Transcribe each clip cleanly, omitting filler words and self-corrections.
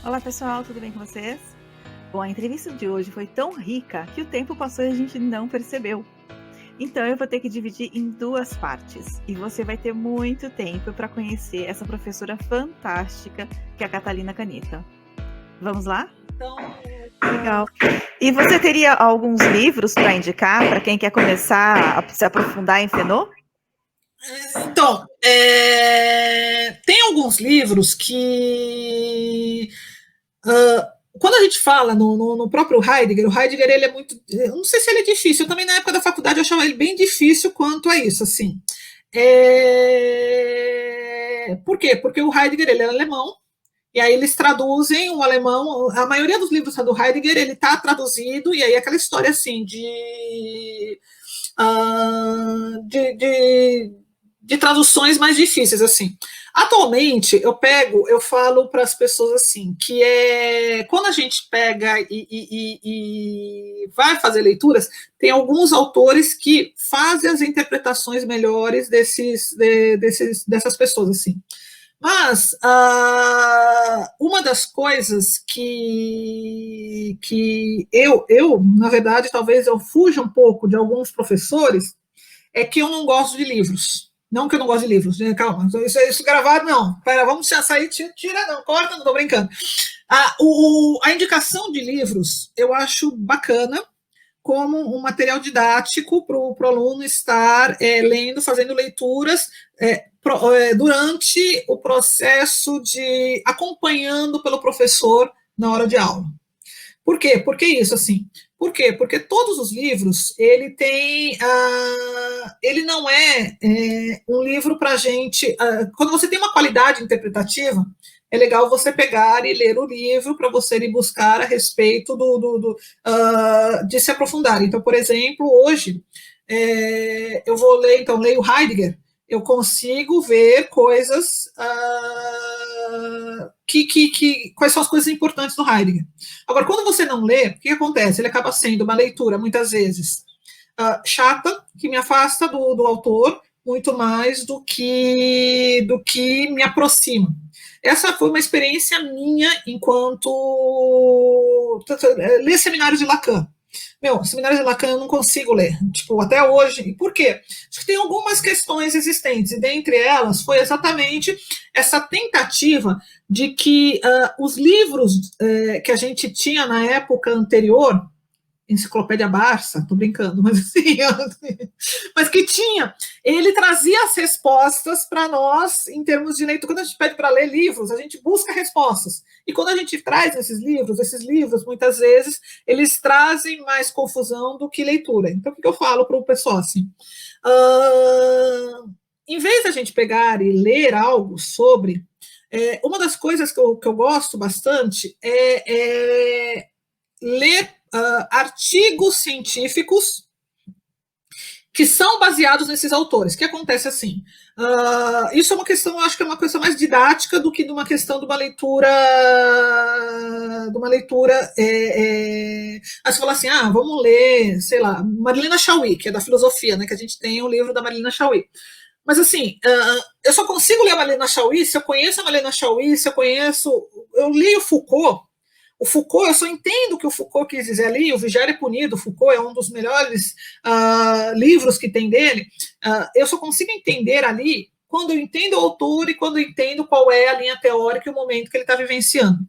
Olá pessoal, tudo bem com vocês? Bom, a entrevista de hoje foi tão rica que o tempo passou e a gente não percebeu. Então eu vou ter que dividir em duas partes e você vai ter muito tempo para conhecer essa professora fantástica que é a Catalina Caneta. Vamos lá? Então, legal. E você teria alguns livros para indicar para quem quer começar a se aprofundar em Fenô? Então, tem alguns livros que quando a gente fala no próprio Heidegger, o Heidegger ele é muito, eu não sei se ele é difícil, eu também na época da faculdade eu achava ele bem difícil quanto a isso, assim. Por quê? Porque o Heidegger ele é alemão, e aí eles traduzem o alemão, a maioria dos livros do Heidegger ele está traduzido, e aí aquela história assim uh, de, de de traduções mais difíceis, assim. Atualmente, eu falo para as pessoas assim, que quando a gente pega e vai fazer leituras, tem alguns autores que fazem as interpretações melhores dessas pessoas, assim. Mas uma das coisas que na verdade, talvez eu fuja um pouco de alguns professores, é que eu não gosto de livros. Não que eu não gosto de livros, né? Calma, isso gravado, não. Pera, vamos sair, tira, não, corta, não tô brincando. A indicação de livros eu acho bacana como um material didático para o aluno estar lendo, fazendo leituras durante o processo de acompanhando pelo professor na hora de aula. Por quê? Por que isso assim? Por quê? Porque todos os livros, ele não um livro para a gente. Quando você tem uma qualidade interpretativa, é legal você pegar e ler o livro para você ir buscar a respeito de se aprofundar. Então, por exemplo, hoje eu vou ler, então, leio Heidegger, eu consigo ver coisas quais são as coisas importantes do Heidegger. Agora, quando você não lê, o que acontece? Ele acaba sendo uma leitura, muitas vezes, chata, que me afasta do autor, muito mais do que me aproxima. Essa foi uma experiência minha enquanto ler seminários de Lacan. Seminários de Lacan eu não consigo ler, tipo, até hoje. E por quê? Acho que tem algumas questões existentes, e dentre elas foi exatamente essa tentativa de que os livros que a gente tinha na época anterior, Enciclopédia Barça, tô brincando, mas assim, mas que tinha, ele trazia as respostas para nós em termos de leitura. Quando a gente pede para ler livros, a gente busca respostas. E quando a gente traz esses livros, muitas vezes, eles trazem mais confusão do que leitura. Então, o que eu falo para o pessoal assim? Em vez da gente pegar e ler algo sobre, uma das coisas que eu gosto bastante é ler artigos científicos que são baseados nesses autores. O que acontece assim? Isso é uma questão, acho que é uma coisa mais didática do que de uma questão de uma leitura. Aí você fala assim, vamos ler, sei lá, Marilena Chauí, que é da filosofia, né? Que a gente tem o livro da Marilena Chauí. Mas assim, eu só consigo ler a Marilena Chauí se eu conheço a Marilena Chauí, se eu conheço. Eu li o Foucault. O Foucault, eu só entendo o que o Foucault quis dizer ali, o Vigiar e Punido, o Foucault é um dos melhores livros que tem dele, eu só consigo entender ali quando eu entendo o autor e quando eu entendo qual é a linha teórica e o momento que ele está vivenciando.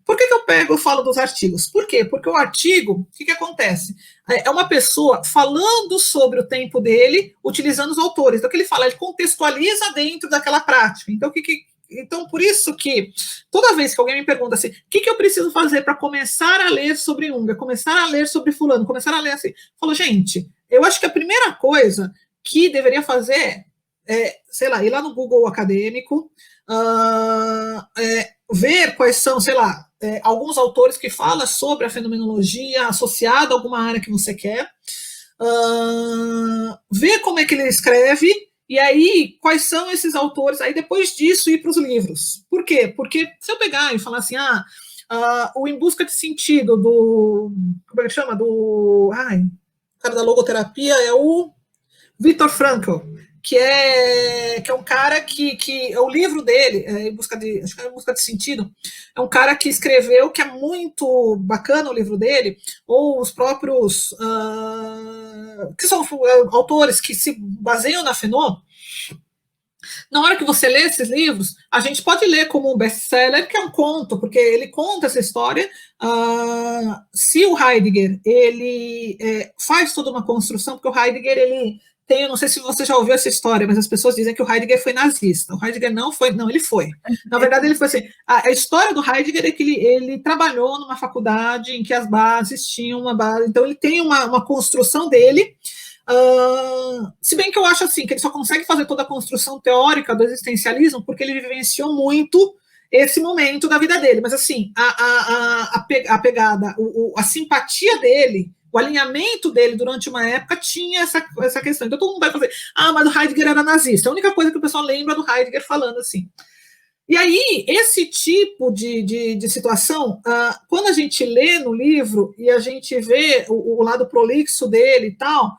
Por que eu pego e falo dos artigos? Por quê? Porque o artigo, o que acontece? É uma pessoa falando sobre o tempo dele, utilizando os autores. Então, o que ele fala, ele contextualiza dentro daquela prática. Então, por isso que toda vez que alguém me pergunta assim, o que eu preciso fazer para começar a ler sobre Unger, começar a ler sobre fulano, começar a ler assim, eu falo, gente, eu acho que a primeira coisa que deveria fazer sei lá, ir lá no Google acadêmico, ver quais são, sei lá, alguns autores que falam sobre a fenomenologia associada a alguma área que você quer, ver como é que ele escreve, e aí, quais são esses autores? Aí, depois disso, ir para os livros. Por quê? Porque se eu pegar e falar assim, o Em Busca de Sentido, como é que chama? O cara da logoterapia é o Viktor Frankl, que é um cara que o livro dele, acho que é Em Busca de Sentido, é um cara que escreveu, que é muito bacana o livro dele, ou os próprios que são autores que se baseiam na Fanon. Na hora que você lê esses livros, a gente pode ler como um best-seller, que é um conto, porque ele conta essa história. Se o Heidegger ele faz toda uma construção, porque o Heidegger ele tem, eu não sei se você já ouviu essa história, mas as pessoas dizem que o Heidegger foi nazista. O Heidegger não foi, não, ele foi. Na verdade, ele foi assim. A história do Heidegger é que ele trabalhou numa faculdade em que as bases tinham uma base, então ele tem uma construção dele. Se bem que eu acho assim que ele só consegue fazer toda a construção teórica do existencialismo porque ele vivenciou muito esse momento da vida dele, mas assim a pegada, a simpatia dele, o alinhamento dele durante uma época tinha essa questão. Então todo mundo vai fazer, mas o Heidegger era nazista. A única coisa que o pessoal lembra do Heidegger falando assim. E aí, esse tipo de situação, quando a gente lê no livro e a gente vê o lado prolixo dele e tal,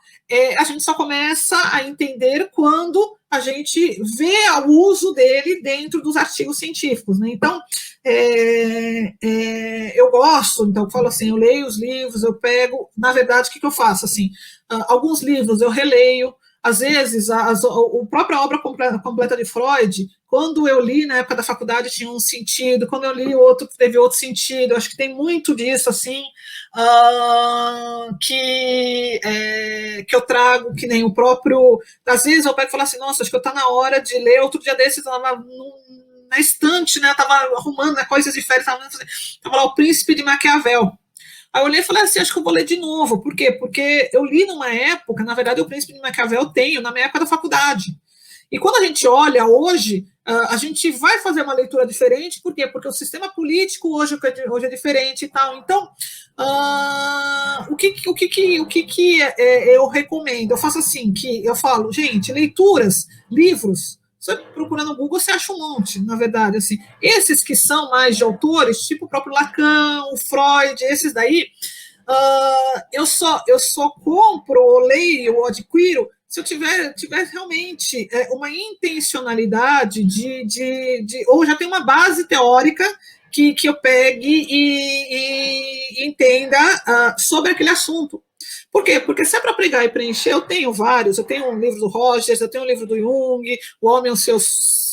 a gente só começa a entender quando a gente vê o uso dele dentro dos artigos científicos, né? Então, eu gosto, então eu falo assim, eu leio os livros, eu pego, na verdade, o que eu faço? Assim, alguns livros eu releio, às vezes, a própria obra completa de Freud, quando eu li na época da faculdade tinha um sentido, quando eu li outro teve outro sentido. Eu acho que tem muito disso assim que eu trago, que nem o próprio. Às vezes eu pego e falo assim, nossa, acho que está na hora de ler. Outro dia desses eu estava na estante, né? Estava arrumando coisas de férias, estava lá O Príncipe de Maquiavel. Aí eu olhei e falei assim, acho que eu vou ler de novo. Por quê? Porque eu li numa época, na verdade, O Príncipe de Maquiavel eu tenho na minha época da faculdade. E quando a gente olha hoje, a gente vai fazer uma leitura diferente. Por quê? Porque o sistema político hoje é diferente e tal. Então, o que eu recomendo? Eu faço assim, que eu falo, gente, leituras, livros, você procura no Google, você acha um monte, na verdade, assim. Esses que são mais de autores, tipo o próprio Lacan, o Freud, esses daí, eu só compro, ou leio, ou adquiro, se eu tiver realmente uma intencionalidade ou já tem uma base teórica que eu pegue e entenda sobre aquele assunto. Por quê? Porque se é para pregar e preencher, eu tenho vários. Eu tenho um livro do Rogers, eu tenho um livro do Jung, O Homem e os Seus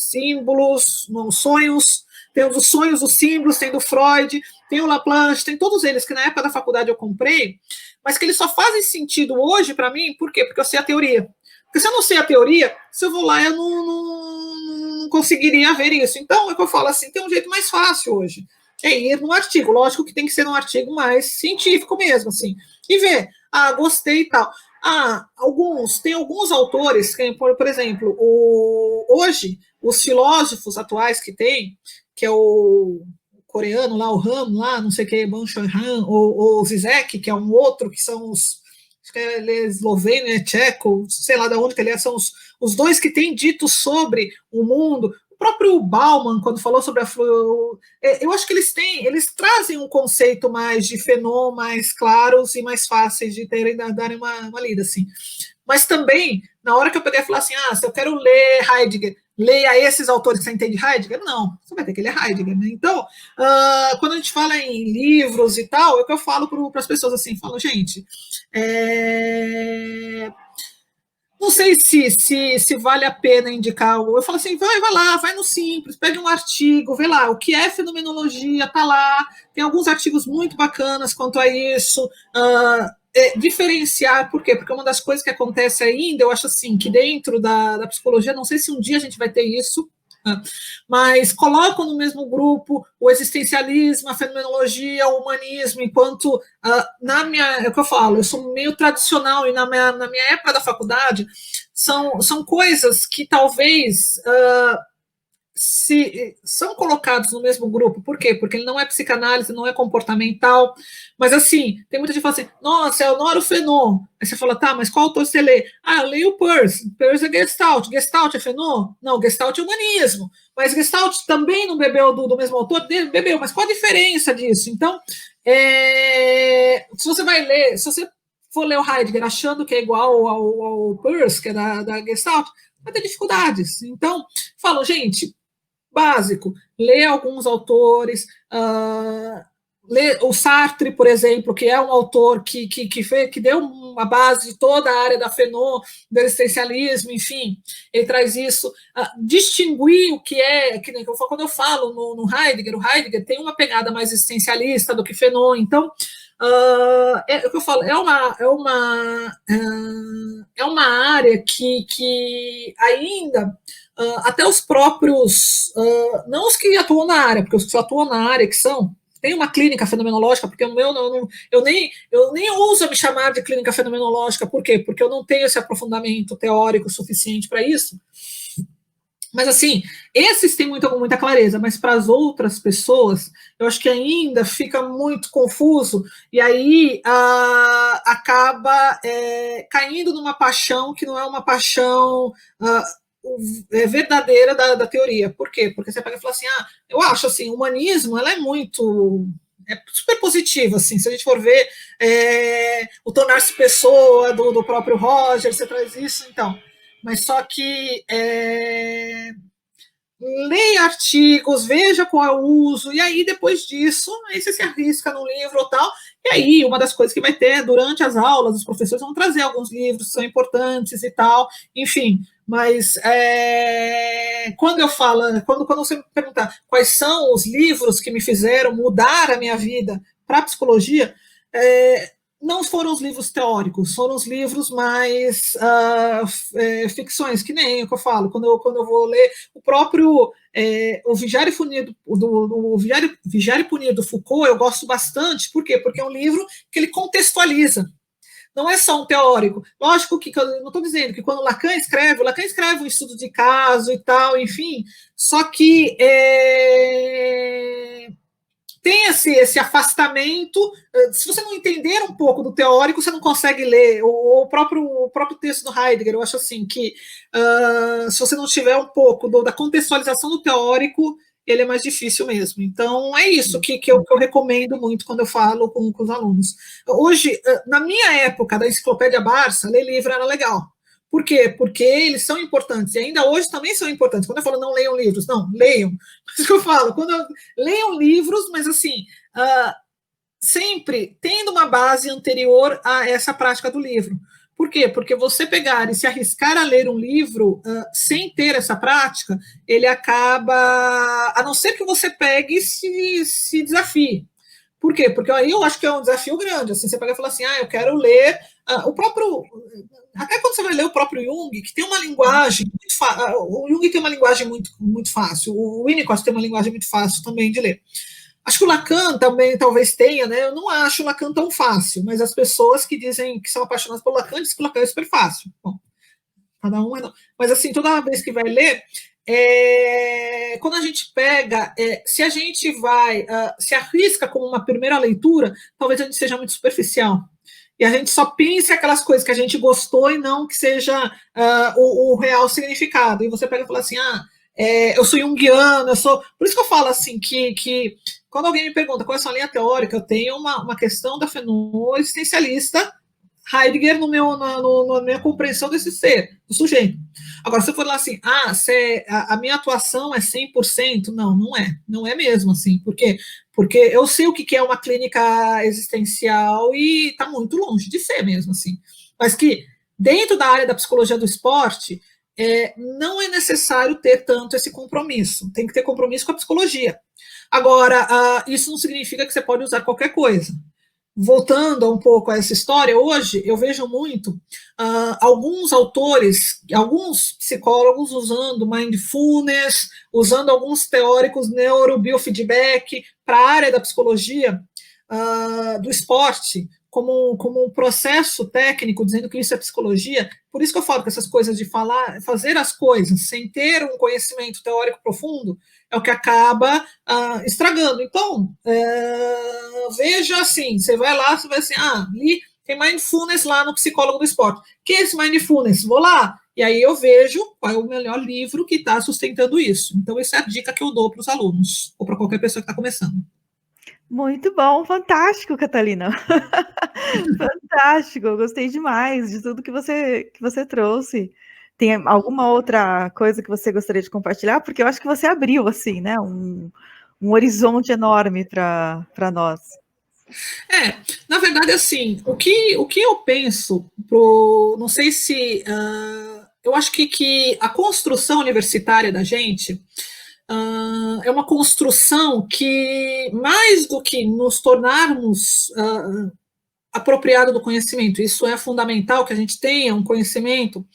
Símbolos, não, Sonhos, tem dos sonhos, os símbolos, tem do Freud, tem o Laplanche, tem todos eles que na época da faculdade eu comprei, mas que eles só fazem sentido hoje para mim, por quê? Porque eu sei a teoria. Porque se eu não sei a teoria, se eu vou lá, eu não conseguiria ver isso. Então, é o que eu falo assim, tem um jeito mais fácil hoje. É ir num artigo. Lógico que tem que ser um artigo mais científico mesmo, assim. E ver, gostei e tal. Tem alguns autores, por exemplo, hoje, os filósofos atuais que é o coreano lá, o Han, lá, não sei o que, Ban Han, ou o Zizek, que é um outro, que são acho que ele é esloveno, é tcheco, sei lá de onde que ele é, são os dois que têm dito sobre o mundo. O próprio Bauman, quando falou sobre eu acho que eles trazem um conceito mais de Fanon, mais claros e mais fáceis de darem uma lida, assim. Mas também, na hora que eu peguei e falar assim, se eu quero ler Heidegger, leia esses autores que você entende Heidegger? Não, você vai ter que ler Heidegger, né? Então, quando a gente fala em livros e tal, é o que eu falo para as pessoas assim, falo, gente, não sei se vale a pena indicar. Eu falo assim, vai lá, vai no Simples, pega um artigo, vê lá, o que é fenomenologia, tá lá, tem alguns artigos muito bacanas quanto a isso. Diferenciar, por quê? Porque uma das coisas que acontece ainda, eu acho assim, que dentro da psicologia, não sei se um dia a gente vai ter isso, mas colocam no mesmo grupo o existencialismo, a fenomenologia, o humanismo, enquanto é o que eu falo, eu sou meio tradicional, e na minha época da faculdade, são coisas que talvez são colocados no mesmo grupo. Por quê? Porque ele não é psicanálise, não é comportamental, mas assim, tem muita gente que fala assim, nossa, eu adoro o Fanon. Aí você fala, tá, mas qual autor você lê? Eu leio o Peirce é Gestalt. Gestalt é Fanon? Não, Gestalt é humanismo. Mas Gestalt também não bebeu do mesmo autor? Bebeu, mas qual a diferença disso? Então, se você for ler o Heidegger achando que é igual ao Peirce, que é da Gestalt, vai ter dificuldades. Então, falo, gente, básico, lê alguns autores, lê o Sartre, por exemplo, que é um autor que deu uma base de toda a área da Fanon, do existencialismo, enfim, ele traz isso, distinguir o que é, quando eu falo no Heidegger, o Heidegger tem uma pegada mais existencialista do que Fanon, então, é o que eu falo, é uma área que ainda até os próprios, não os que atuam na área, porque os que atuam na área que tem uma clínica fenomenológica, porque o meu eu nem ouso me chamar de clínica fenomenológica, por quê? Porque eu não tenho esse aprofundamento teórico suficiente para isso. Mas, assim, esses têm muita clareza, mas para as outras pessoas, eu acho que ainda fica muito confuso, e aí acaba caindo numa paixão que não é uma paixão verdadeira da teoria. Por quê? Porque você pega e fala assim, eu acho assim, o humanismo ela é super positivo, assim, se a gente for ver o tornar-se pessoa do próprio Roger, você traz isso, então, mas só que leia artigos, veja qual é o uso, e aí depois disso, aí você se arrisca no livro ou tal, e aí uma das coisas que vai ter durante as aulas, os professores vão trazer alguns livros que são importantes e tal, enfim, mas quando eu falo, quando você me perguntar quais são os livros que me fizeram mudar a minha vida para a psicologia, não foram os livros teóricos, foram os livros mais ficções, que nem o que eu falo, quando eu vou ler o próprio o Vigiar e Punir do Foucault, eu gosto bastante, por quê? Porque é um livro que ele contextualiza, não é só um teórico. Lógico que eu não estou dizendo que quando Lacan escreve um estudo de caso e tal, enfim, só que tem esse afastamento. Se você não entender um pouco do teórico, você não consegue ler o próprio texto do Heidegger. Eu acho assim que se você não tiver um pouco da contextualização do teórico, ele é mais difícil mesmo. Então, é isso que eu recomendo muito quando eu falo com os alunos. Hoje, na minha época da Enciclopédia Barça, ler livro era legal. Por quê? Porque eles são importantes, e ainda hoje também são importantes. Quando eu falo não leiam livros, não, leiam. Isso que eu falo, leiam livros, mas assim, sempre tendo uma base anterior a essa prática do livro. Por quê? Porque você pegar e se arriscar a ler um livro sem ter essa prática, ele acaba, a não ser que você pegue e se desafie. Por quê? Porque aí eu acho que é um desafio grande. Assim, você pega e fala assim, eu quero ler o próprio... Até quando você vai ler o próprio Jung, que tem uma linguagem muito fácil. O Jung tem uma linguagem muito fácil. O Winnicott tem uma linguagem muito fácil também de ler. Acho que o Lacan também talvez tenha, né? Eu não acho o Lacan tão fácil, mas as pessoas que dizem que são apaixonadas pelo Lacan dizem que o Lacan é super fácil. Bom, cada um é não. Mas assim, toda vez que vai ler, quando a gente pega, se a gente vai, se arrisca como uma primeira leitura, talvez a gente seja muito superficial. E a gente só pense aquelas coisas que a gente gostou e não que seja o real significado. E você pega e fala assim, eu sou junguiano, eu sou... Por isso que eu falo assim, que quando alguém me pergunta qual é a sua linha teórica, eu tenho uma questão da Fanon existencialista, Heidegger na minha compreensão desse ser, do sujeito. Agora, se eu for lá assim, a minha atuação é 100%, não é mesmo assim, porque eu sei o que é uma clínica existencial e está muito longe de ser mesmo assim, mas que dentro da área da psicologia do esporte, não é necessário ter tanto esse compromisso, tem que ter compromisso com a psicologia. Agora, isso não significa que você pode usar qualquer coisa. Voltando um pouco a essa história, hoje eu vejo muito alguns autores, alguns psicólogos usando mindfulness, usando alguns teóricos neurobiofeedback para a área da psicologia do esporte, como um processo técnico, dizendo que isso é psicologia. Por isso que eu falo que essas coisas de fazer as coisas sem ter um conhecimento teórico profundo é o que acaba estragando. Então, veja assim, você vai lá, você vai assim, tem mindfulness lá no Psicólogo do Esporte. O que é esse mindfulness? Vou lá, e aí eu vejo qual é o melhor livro que está sustentando isso. Então, essa é a dica que eu dou para os alunos, ou para qualquer pessoa que está começando. Muito bom, fantástico, Catalina. Fantástico, eu gostei demais de tudo que você trouxe. Tem alguma outra coisa que você gostaria de compartilhar? Porque eu acho que você abriu, assim, né, um horizonte enorme para nós. Na verdade, assim, o que eu penso, não sei se, eu acho que a construção universitária da gente é uma construção que, mais do que nos tornarmos apropriado do conhecimento, isso é fundamental que a gente tenha um conhecimento.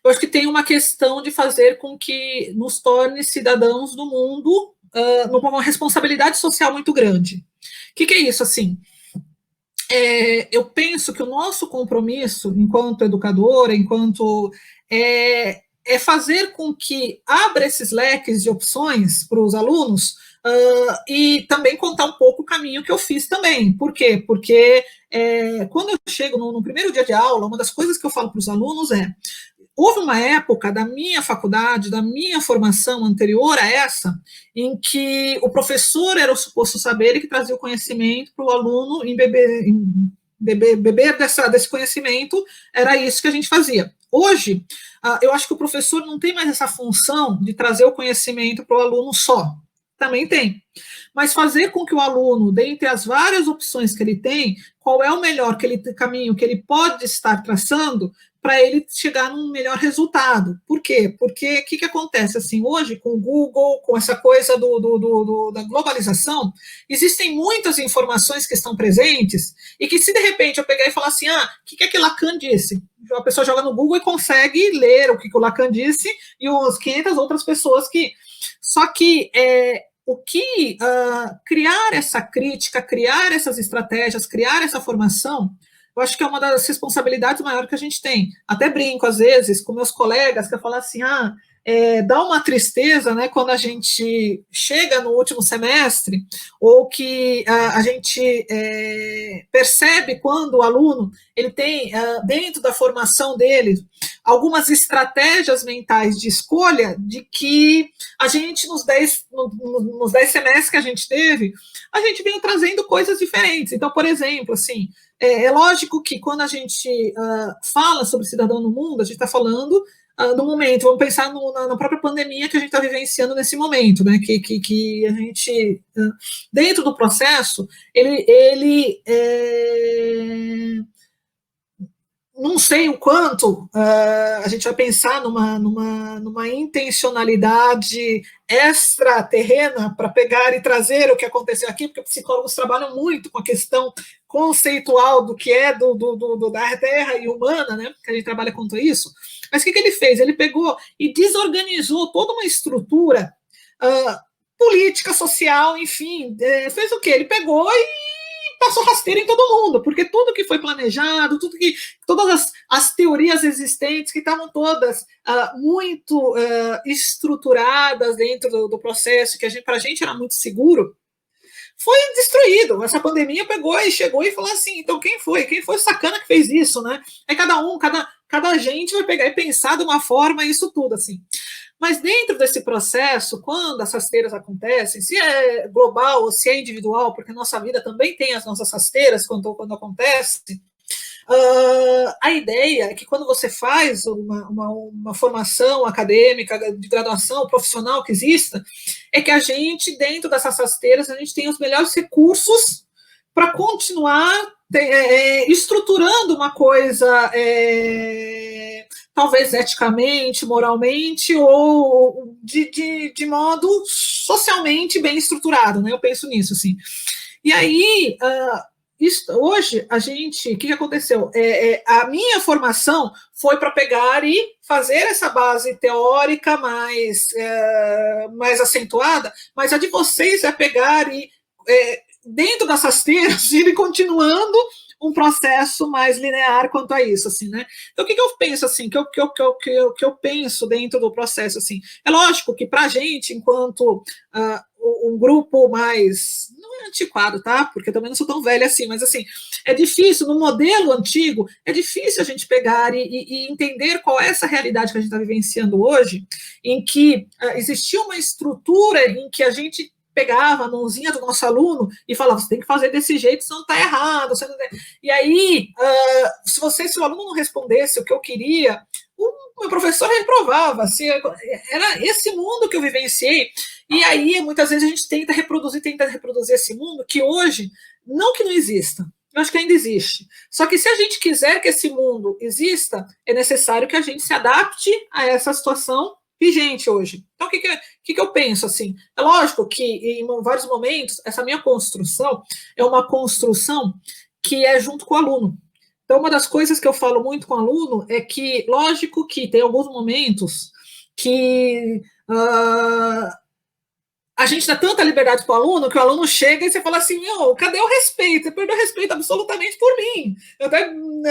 Eu acho que tem uma questão de fazer com que nos torne cidadãos do mundo numa responsabilidade social muito grande. O que é isso, assim? Eu penso que o nosso compromisso, enquanto educadora, enquanto é fazer com que abra esses leques de opções para os alunos e também contar um pouco o caminho que eu fiz também. Por quê? Porque quando eu chego no primeiro dia de aula, uma das coisas que eu falo para os alunos houve uma época da minha faculdade, da minha formação anterior a essa, em que o professor era o suposto saber e que trazia o conhecimento para o aluno beber desse conhecimento, era isso que a gente fazia. Hoje, eu acho que o professor não tem mais essa função de trazer o conhecimento para o aluno só. Também tem. Mas fazer com que o aluno, dentre as várias opções que ele tem, qual é o melhor caminho que ele pode estar traçando para ele chegar num melhor resultado. Por quê? Porque o que acontece? Assim, hoje, com o Google, com essa coisa da globalização, existem muitas informações que estão presentes e que, se de repente eu pegar e falar assim, o que Lacan disse? A pessoa joga no Google e consegue ler o que o Lacan disse e os 500 outras pessoas que... Só que criar essa crítica, criar essas estratégias, criar essa formação, eu acho que é uma das responsabilidades maiores que a gente tem. Até brinco, às vezes, com meus colegas, que eu falo assim, dá uma tristeza, né, quando a gente chega no último semestre, ou que a gente percebe quando o aluno ele tem, dentro da formação dele, algumas estratégias mentais de escolha de que a gente, nos 10 semestres que a gente teve, a gente vem trazendo coisas diferentes. Então, por exemplo, assim, é lógico que quando a gente fala sobre cidadão no mundo, a gente está falando no momento, vamos pensar na própria pandemia que a gente está vivenciando nesse momento, né? Que a gente, dentro do processo, ele não sei o quanto a gente vai pensar numa intencionalidade extraterrena para pegar e trazer o que aconteceu aqui, porque psicólogos trabalham muito com a questão conceitual do que é da Terra e humana, né? Que a gente trabalha quanto a isso. Mas o que ele fez? Ele pegou e desorganizou toda uma estrutura política, social, enfim. Fez o quê? Ele pegou e passou rasteira em todo mundo, porque tudo que foi planejado, todas as teorias existentes, que estavam todas muito estruturadas dentro do processo, que para a gente era muito seguro, foi destruído. Essa pandemia pegou e chegou e falou assim, então quem foi? Quem foi o sacana que fez isso, né? Cada agente vai pegar e pensar de uma forma isso tudo, assim. Mas dentro desse processo, quando as rasteiras acontecem, se é global ou se é individual, porque a nossa vida também tem as nossas rasteiras quando acontece, a ideia é que quando você faz uma formação acadêmica, de graduação, profissional que exista, é que a gente, dentro dessas rasteiras, a gente tem os melhores recursos para continuar estruturando uma coisa talvez eticamente, moralmente, ou de modo socialmente bem estruturado, né? Eu penso nisso, assim. E aí, hoje, a gente, o que aconteceu? A minha formação foi para pegar e fazer essa base teórica mais acentuada, mas a de vocês é pegar e, dentro das rasteiras, ir continuando um processo mais linear quanto a isso, assim, né? Então, o que eu penso, assim, que eu penso dentro do processo, assim? É lógico que para a gente, enquanto um grupo mais, não é antiquado, tá? Porque eu também não sou tão velha assim, mas assim, é difícil, no modelo antigo, é difícil a gente pegar e entender qual é essa realidade que a gente está vivenciando hoje, em que existia uma estrutura em que a gente pegava a mãozinha do nosso aluno e falava, você tem que fazer desse jeito, senão está errado. Você não... E aí, se o aluno não respondesse o que eu queria, o meu professor reprovava, assim, era esse mundo que eu vivenciei, e aí muitas vezes a gente tenta reproduzir esse mundo que hoje, não que não exista, eu acho que ainda existe. Só que se a gente quiser que esse mundo exista, é necessário que a gente se adapte a essa situação vigente hoje. Então, o que eu penso? Assim, é lógico que em vários momentos, essa minha construção é uma construção que é junto com o aluno. Então, uma das coisas que eu falo muito com o aluno é que, lógico que tem alguns momentos que a gente dá tanta liberdade para o aluno que o aluno chega e você fala assim, meu, cadê o respeito? Você perdeu o respeito absolutamente por mim.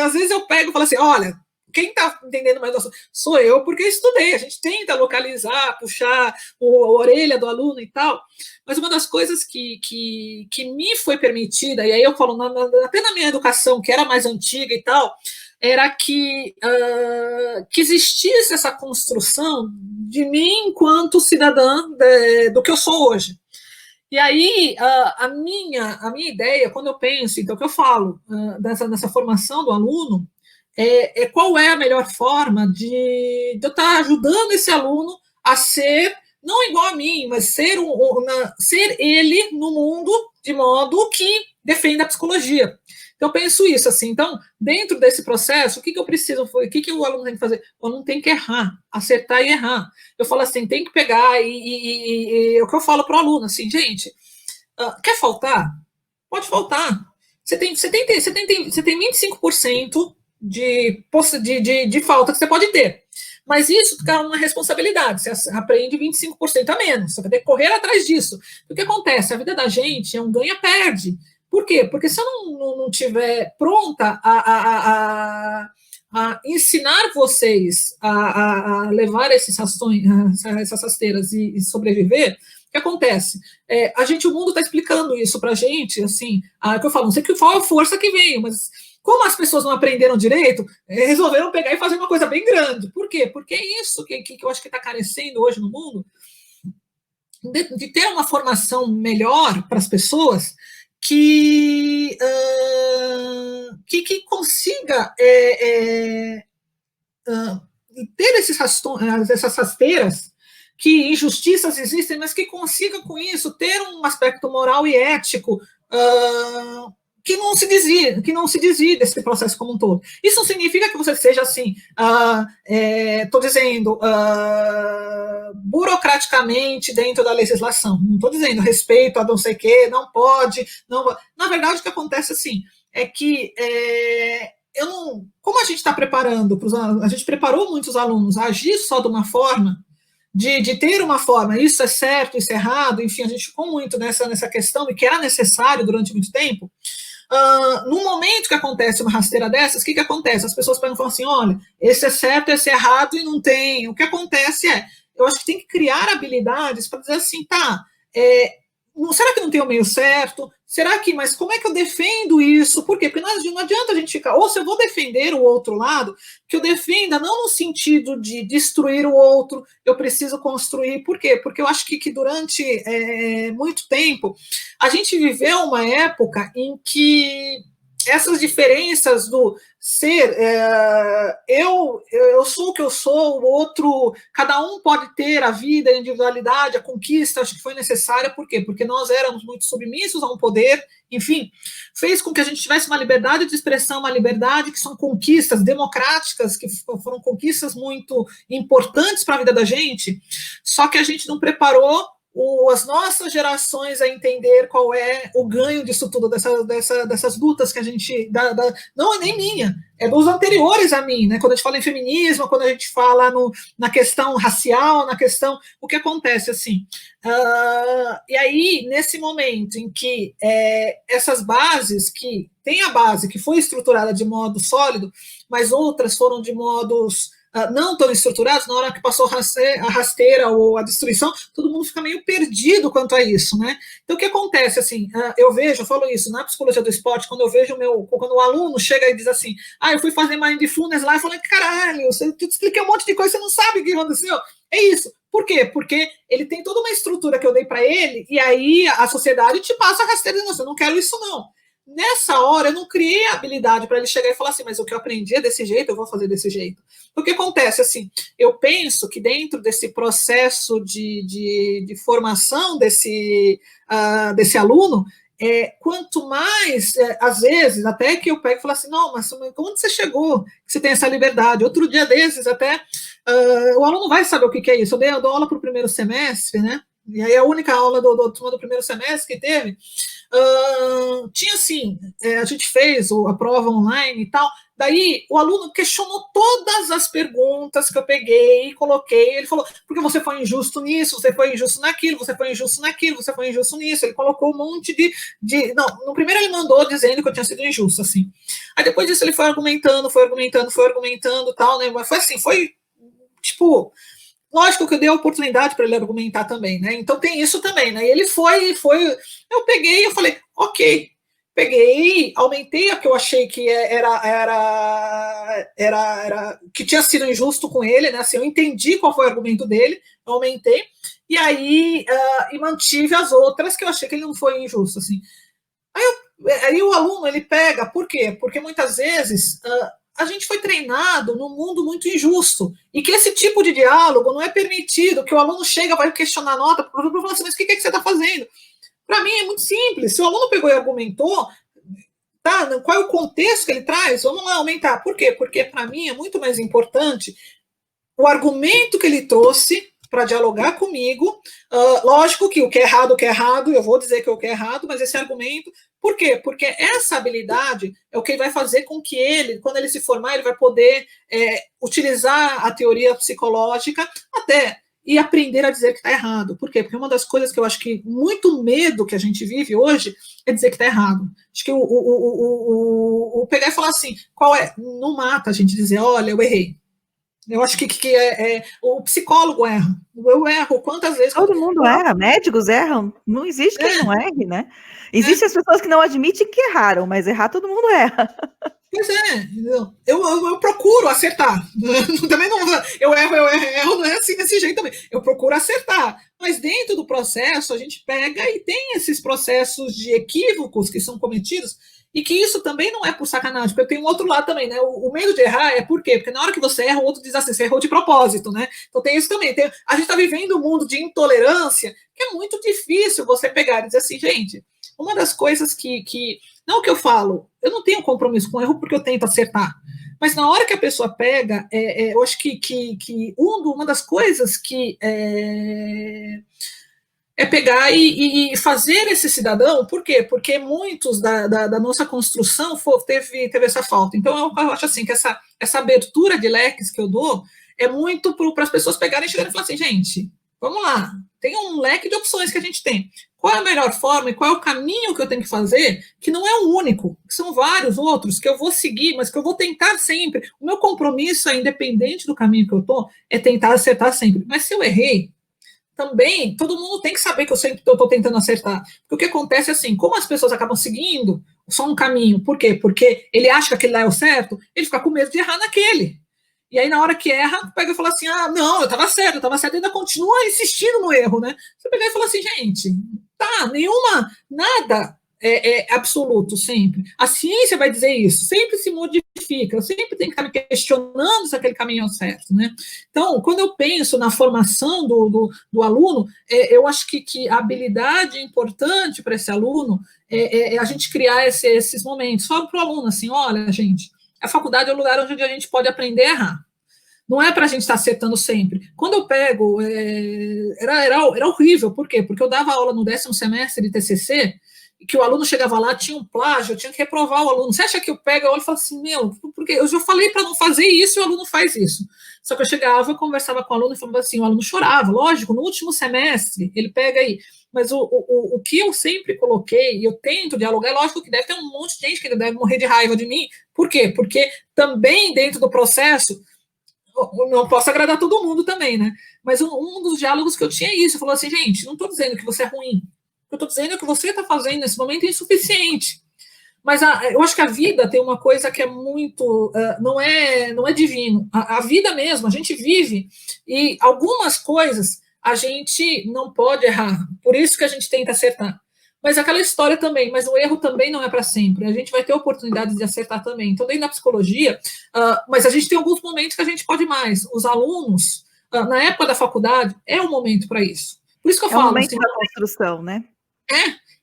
Às vezes eu pego e falo assim, olha, quem está entendendo mais sou eu, porque eu estudei. A gente tenta localizar, puxar a orelha do aluno e tal. Mas uma das coisas que me foi permitida, e aí eu falo até na minha educação, que era mais antiga e tal, era que existisse essa construção de mim enquanto cidadã do que eu sou hoje. E aí, a minha ideia, quando eu penso, então, o que eu falo dessa formação do aluno, qual é a melhor forma de eu estar ajudando esse aluno a ser, não igual a mim, mas ser ele no mundo de modo que defenda a psicologia. Então, eu penso isso, assim, então, dentro desse processo, o que eu preciso, o que o aluno tem que fazer? O aluno tem que errar, acertar e errar. Eu falo assim, tem que pegar, e é o que eu falo para o aluno, assim, gente, quer faltar? Pode faltar. Você tem 25% de falta que você pode ter. Mas isso é uma responsabilidade, você aprende 25% a menos, você vai ter que correr atrás disso. O que acontece? A vida da gente é um ganha-perde. Por quê? Porque se eu não estiver pronta a ensinar vocês a levar essas rasteiras e sobreviver, o que acontece? O mundo está explicando isso para a gente, assim, que eu falo, não sei qual a força que veio, mas como as pessoas não aprenderam direito, resolveram pegar e fazer uma coisa bem grande. Por quê? Porque é isso que eu acho que está carecendo hoje no mundo, de ter uma formação melhor para as pessoas que consiga ter essas rasteiras, que injustiças existem, mas que consiga com isso ter um aspecto moral e ético que não se desvie desse processo como um todo. Isso não significa que você seja assim, estou dizendo, burocraticamente dentro da legislação. Não estou dizendo respeito a não sei o quê, não pode. Não. Na verdade, o que acontece assim é que como a gente está preparando, a gente preparou muitos alunos a agir só de uma forma, de ter uma forma, isso é certo, isso é errado, enfim, a gente ficou muito nessa questão, e que era necessário durante muito tempo. No momento que acontece uma rasteira dessas, o que acontece? As pessoas falam assim, olha, esse é certo, esse é errado, e não tem. O que acontece eu acho que tem que criar habilidades para dizer assim, tá, será que não tem o meio certo? Será que, mas como é que eu defendo isso? Por quê? Porque não adianta a gente ficar, ou se eu vou defender o outro lado, que eu defenda não no sentido de destruir o outro, eu preciso construir. Por quê? Porque eu acho que durante muito tempo, a gente viveu uma época em que essas diferenças do ser, eu sou o que eu sou, o outro, cada um pode ter a vida, a individualidade, a conquista, acho que foi necessária, por quê? Porque nós éramos muito submissos a um poder, enfim, fez com que a gente tivesse uma liberdade de expressão, uma liberdade que são conquistas democráticas, que foram conquistas muito importantes para a vida da gente, só que a gente não preparou as nossas gerações a entender qual é o ganho disso tudo, dessas lutas que a gente... não é nem minha, é dos anteriores a mim, né? Quando a gente fala em feminismo, quando a gente fala na questão racial, na questão... O que acontece, assim? E aí, nesse momento em que essas bases, que tem a base que foi estruturada de modo sólido, mas outras foram de modos... não tão estruturados, na hora que passou a rasteira ou a destruição, todo mundo fica meio perdido quanto a isso, né? Então, o que acontece, assim, eu falo isso na psicologia do esporte, quando eu vejo quando o aluno chega e diz assim, eu fui fazer mindfulness lá, eu falei, caralho, eu te expliquei um monte de coisa, você não sabe o que aconteceu. É isso. Por quê? Porque ele tem toda uma estrutura que eu dei para ele, e aí a sociedade te passa a rasteira, não, eu não quero isso não. nessa hora eu não criei a habilidade para ele chegar e falar assim, mas o que eu aprendi é desse jeito, eu vou fazer desse jeito. O que acontece, assim, eu penso que dentro desse processo de formação desse aluno, quanto mais, às vezes, até que eu pego e falo assim, não, mas onde você chegou? Que você tem essa liberdade? Outro dia desses, até, o aluno vai saber o que é isso. Eu dou aula para o primeiro semestre, né? E aí a única aula turma do primeiro semestre que teve, tinha assim, a gente fez a prova online e tal, daí o aluno questionou todas as perguntas que eu peguei e coloquei, ele falou, porque você foi injusto nisso, você foi injusto naquilo, você foi injusto naquilo, você foi injusto nisso, ele colocou um monte não, no primeiro ele mandou dizendo que eu tinha sido injusto, assim, aí depois disso ele foi argumentando, tal, né, mas foi assim, foi tipo, lógico que eu dei a oportunidade para ele argumentar também, né? Então tem isso também, né? E ele foi, eu peguei, eu falei, ok, peguei, aumentei a que eu achei que era que tinha sido injusto com ele, né? Assim, eu entendi qual foi o argumento dele, eu aumentei, e aí e mantive as outras que eu achei que ele não foi injusto, assim. Aí o aluno, ele pega, por quê? Porque muitas vezes a gente foi treinado num mundo muito injusto e que esse tipo de diálogo não é permitido, que o aluno chega, vai questionar a nota, para o fala assim, mas o que você está fazendo? Para mim é muito simples, se o aluno pegou e argumentou, tá, qual é o contexto que ele traz? Vamos lá aumentar. Por quê? Porque para mim é muito mais importante o argumento que ele trouxe para dialogar comigo. Lógico que o que é errado, eu vou dizer que o que é errado, mas esse argumento. Por quê? Porque essa habilidade é o que vai fazer com que ele, quando ele se formar, ele vai poder utilizar a teoria psicológica até e aprender a dizer que está errado. Por quê? Porque uma das coisas que eu acho que muito medo que a gente vive hoje é dizer que está errado. Acho que o pegar e falar assim, qual é? Não mata a gente dizer, olha, eu errei. Eu acho que o psicólogo erra. Eu erro quantas vezes. Todo mundo erra, médicos erram. Não existe quem não erre, né? Existem as pessoas que não admitem que erraram, mas errar todo mundo erra. Pois é, eu procuro acertar. Também não, eu erro, não é assim desse jeito também. Eu procuro acertar. Mas dentro do processo, a gente pega e tem esses processos de equívocos que são cometidos. E que isso também não é por sacanagem, porque tem um outro lado também, né? O medo de errar é por quê? Porque na hora que você erra, o outro diz assim, você errou de propósito, né? Então tem isso também. A gente está vivendo um mundo de intolerância que é muito difícil você pegar e dizer assim, gente, uma das coisas não que eu falo, eu não tenho compromisso com erro porque eu tento acertar. Mas na hora que a pessoa pega, eu acho que uma das coisas que pegar e fazer esse cidadão, por quê? Porque muitos da nossa construção teve essa falta. Então, eu acho assim que essa abertura de leques que eu dou é muito para as pessoas pegarem e chegarem e falar assim, gente, vamos lá, tem um leque de opções que a gente tem. Qual é a melhor forma e qual é o caminho que eu tenho que fazer, que não é um único, que são vários outros que eu vou seguir, mas que eu vou tentar sempre. O meu compromisso, independente do caminho que eu estou, é tentar acertar sempre. Mas se eu errei, também todo mundo tem que saber que eu sempre estou tentando acertar. Porque o que acontece é assim, como as pessoas acabam seguindo só um caminho, por quê? Porque ele acha que aquele lá é o certo, ele fica com medo de errar naquele. E aí, na hora que erra, pega e fala assim, não, eu estava certo, e ainda continua insistindo no erro, né? Você pega e fala assim, gente, nada é absoluto sempre. A ciência vai dizer isso, sempre se modifica, eu sempre tenho que estar me questionando se aquele caminho é o certo, né? Então, quando eu penso na formação do aluno, eu acho que a habilidade importante para esse aluno é a gente criar esses momentos, só para o aluno, assim, olha, gente, a faculdade é o lugar onde a gente pode aprender a errar. Não é para a gente estar acertando sempre. Quando eu pego, era horrível. Por quê? Porque eu dava aula no 10º semestre de TCC, e que o aluno chegava lá, tinha um plágio, eu tinha que reprovar o aluno. Você acha que eu pego, eu olho e falo assim, porque eu já falei para não fazer isso e o aluno faz isso. Só que eu chegava, eu conversava com o aluno e falava assim, o aluno chorava, lógico, no último semestre, ele pega aí. Mas o que eu sempre coloquei, e eu tento dialogar, lógico que deve ter um monte de gente que deve morrer de raiva de mim. Por quê? Porque também dentro do processo, não posso agradar todo mundo também, né? Mas um dos diálogos que eu tinha é isso, eu falou assim, gente, não estou dizendo que você é ruim, eu estou dizendo que o que você está fazendo nesse momento é insuficiente. Mas eu acho que a vida tem uma coisa que é muito, não é divino. A vida mesmo, a gente vive, e algumas coisas a gente não pode errar, por isso que a gente tenta acertar. Mas aquela história também, mas o erro também não é para sempre. A gente vai ter oportunidades de acertar também. Então, dentro da psicologia, mas a gente tem alguns momentos que a gente pode mais. Os alunos, na época da faculdade, é o momento para isso. Por isso que eu falo. É o momento assim, da construção, né?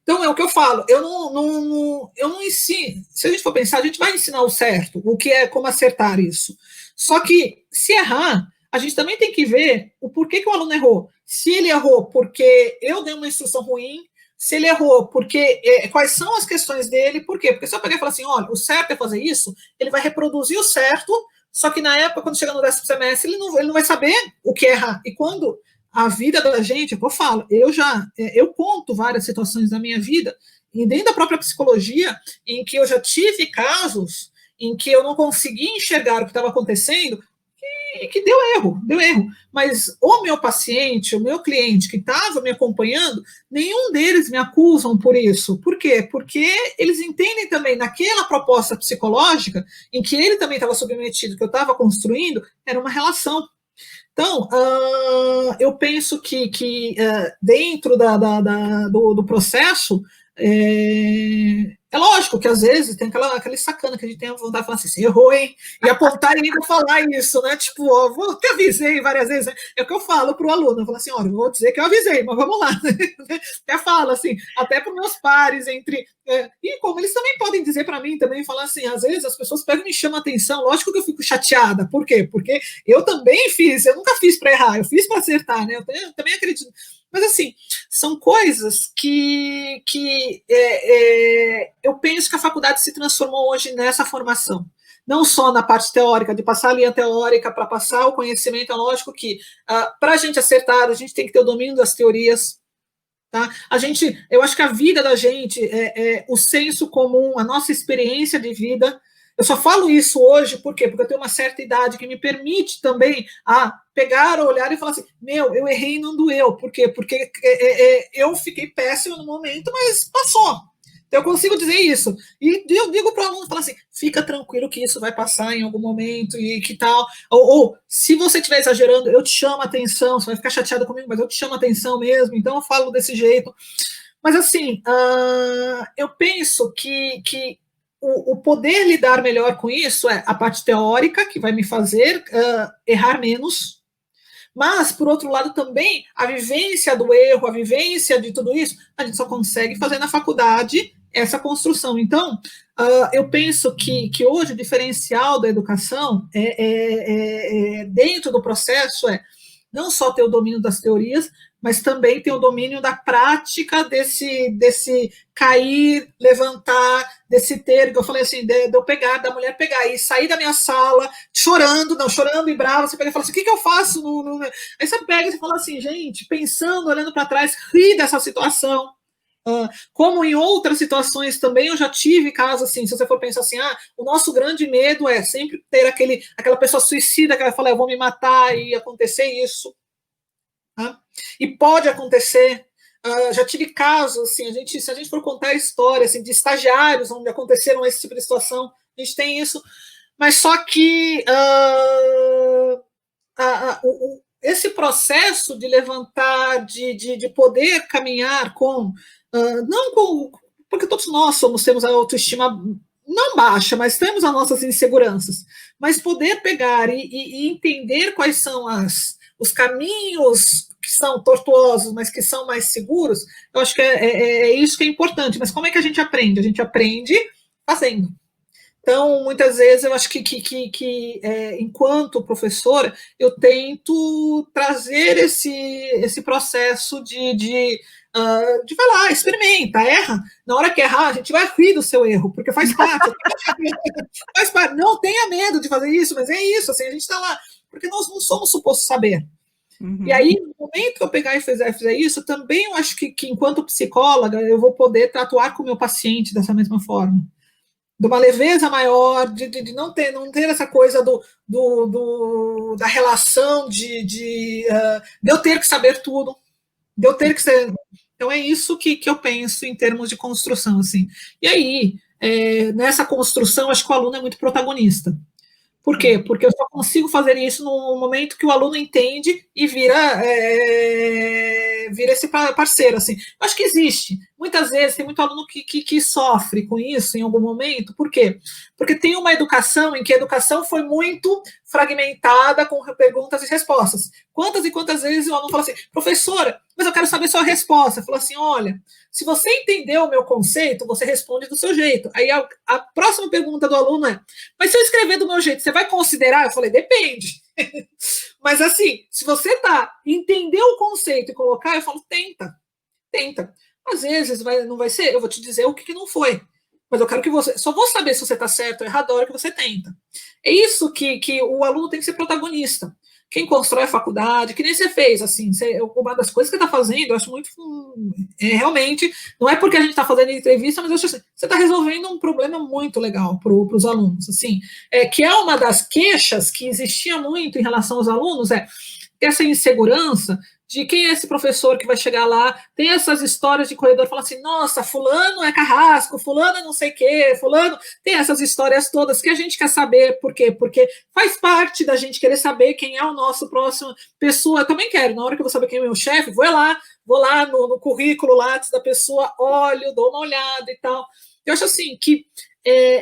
Então, é o que eu falo. Eu não ensino. Se a gente for pensar, a gente vai ensinar o certo, o que é, como acertar isso. Só que, se errar, a gente também tem que ver o porquê que o aluno errou. Se ele errou porque eu dei uma instrução ruim, se ele errou porque quais são as questões dele, por quê? Porque se eu pegar e falar assim, olha, o certo é fazer isso, ele vai reproduzir o certo, só que na época, quando chega no 10º semestre, ele não vai saber o que é errar. E quando a vida da gente, é o que eu falo, eu conto várias situações da minha vida, e dentro da própria psicologia, em que eu já tive casos em que eu não consegui enxergar o que estava acontecendo, que deu erro. Mas o meu paciente, o meu cliente que estava me acompanhando, nenhum deles me acusam por isso. Por quê? Porque eles entendem também, naquela proposta psicológica, em que ele também estava submetido, que eu estava construindo, era uma relação. Então, eu penso que dentro do processo, é lógico que às vezes tem aquele sacana que a gente tem a vontade de falar assim, você errou, hein? E apontar e ainda falar isso, né? Tipo, ó, eu te avisei várias vezes, né? É o que eu falo para o aluno, eu falo assim, olha, eu vou dizer que eu avisei, mas vamos lá. Até falo assim, até para os meus pares, e como eles também podem dizer para mim, também falar assim, às vezes as pessoas pegam e me chamam a atenção, lógico que eu fico chateada, por quê? Porque eu também fiz, eu nunca fiz para errar, eu fiz para acertar, né? Eu também acredito. Mas, assim, são coisas que eu penso que a faculdade se transformou hoje nessa formação. Não só na parte teórica, de passar a linha teórica para passar o conhecimento, é lógico que para a gente acertar, a gente tem que ter o domínio das teorias. Tá? Eu acho que a vida da gente, o senso comum, a nossa experiência de vida. Eu só falo isso hoje, por quê? Porque eu tenho uma certa idade que me permite também pegar, olhar e falar assim, eu errei e não doeu. Por quê? Porque eu fiquei péssimo no momento, mas passou. Então, eu consigo dizer isso. E eu digo para o aluno, falo assim, fica tranquilo que isso vai passar em algum momento e que tal. Ou se você estiver exagerando, eu te chamo a atenção, você vai ficar chateado comigo, mas eu te chamo a atenção mesmo, então eu falo desse jeito. Mas, assim, eu penso que o poder lidar melhor com isso é a parte teórica, que vai me fazer errar menos, mas, por outro lado, também a vivência do erro, a vivência de tudo isso, a gente só consegue fazer na faculdade essa construção. Então, eu penso que hoje o diferencial da educação dentro do processo não só ter o domínio das teorias, mas também ter o domínio da prática desse cair, levantar, desse ter, que eu falei assim, de eu pegar, da mulher pegar e sair da minha sala chorando e brava, você pega e fala assim, o que eu faço? Aí você pega e fala assim, gente, pensando, olhando para trás, ri dessa situação. Como em outras situações também eu já tive casos assim, se você for pensar assim, o nosso grande medo é sempre ter aquela pessoa suicida que vai falar, eu vou me matar e acontecer isso. E pode acontecer. Já tive casos, assim, se a gente for contar a história assim, de estagiários onde aconteceram esse tipo de situação, a gente tem isso, mas só que esse processo de levantar, de poder caminhar não com, porque todos nós temos a autoestima não baixa, mas temos as nossas inseguranças, mas poder pegar e entender quais são os caminhos que são tortuosos, mas que são mais seguros, eu acho que é isso que é importante. Mas como é que a gente aprende? A gente aprende fazendo. Então, muitas vezes, eu acho que enquanto professora, eu tento trazer esse processo de vai lá, experimenta, erra. Na hora que errar, a gente vai rir do seu erro, porque faz parte. Faz parte. Não tenha medo de fazer isso, mas é isso, assim, a gente está lá, porque nós não somos supostos saber. Uhum. E aí, no momento que eu pegar e fizer isso, também eu acho que enquanto psicóloga, eu vou poder atuar com o meu paciente dessa mesma forma. De uma leveza maior, de não ter essa coisa da relação de eu ter que saber tudo, de eu ter que ser. Então, é isso que eu penso em termos de construção. Assim. E aí, nessa construção, acho que o aluno é muito protagonista. Por quê? Porque eu só consigo fazer isso no momento que o aluno entende e vira vira esse parceiro, assim. Eu acho que existe. Muitas vezes tem muito aluno que sofre com isso em algum momento. Por quê? Porque tem uma educação em que a educação foi muito fragmentada com perguntas e respostas. Quantas e quantas vezes o aluno fala assim, professora, mas eu quero saber sua resposta. Eu falo assim, olha, se você entendeu o meu conceito, você responde do seu jeito. Aí a próxima pergunta do aluno é, mas se eu escrever do meu jeito, você vai considerar? Eu falei, depende. Mas assim, se você entendeu o conceito e colocar, eu falo, tenta. Às vezes não vai ser, eu vou te dizer o que não foi. Mas eu quero que você. Só vou saber se você está certo ou errado a hora que você tenta. É isso que o aluno tem que ser protagonista. Quem constrói a faculdade, que nem você fez, assim, uma das coisas que você está fazendo, eu acho muito. Realmente, não é porque a gente está fazendo entrevista, mas eu acho assim, você está resolvendo um problema muito legal para os alunos. Assim, que é uma das queixas que existia muito em relação aos alunos, essa insegurança de quem é esse professor que vai chegar lá, tem essas histórias de corredor, fala assim, nossa, fulano é carrasco, fulano é não sei o quê, fulano, tem essas histórias todas que a gente quer saber, por quê? Porque faz parte da gente querer saber quem é o nosso próximo pessoa, eu também quero, na hora que eu vou saber quem é o meu chefe, vou lá no currículo Lattes da pessoa, olho, dou uma olhada e tal. Eu acho assim, que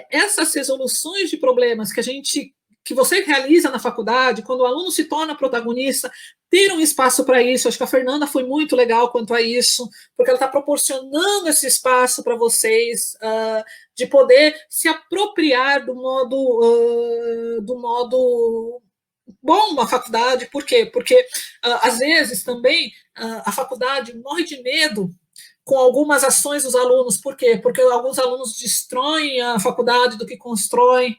essas resoluções de problemas que você realiza na faculdade, quando o aluno se torna protagonista, ter um espaço para isso. Acho que a Fernanda foi muito legal quanto a isso, porque ela está proporcionando esse espaço para vocês, de poder se apropriar do modo bom da faculdade. Por quê? Porque, às vezes, também, a faculdade morre de medo com algumas ações dos alunos. Por quê? Porque alguns alunos destroem a faculdade do que constroem.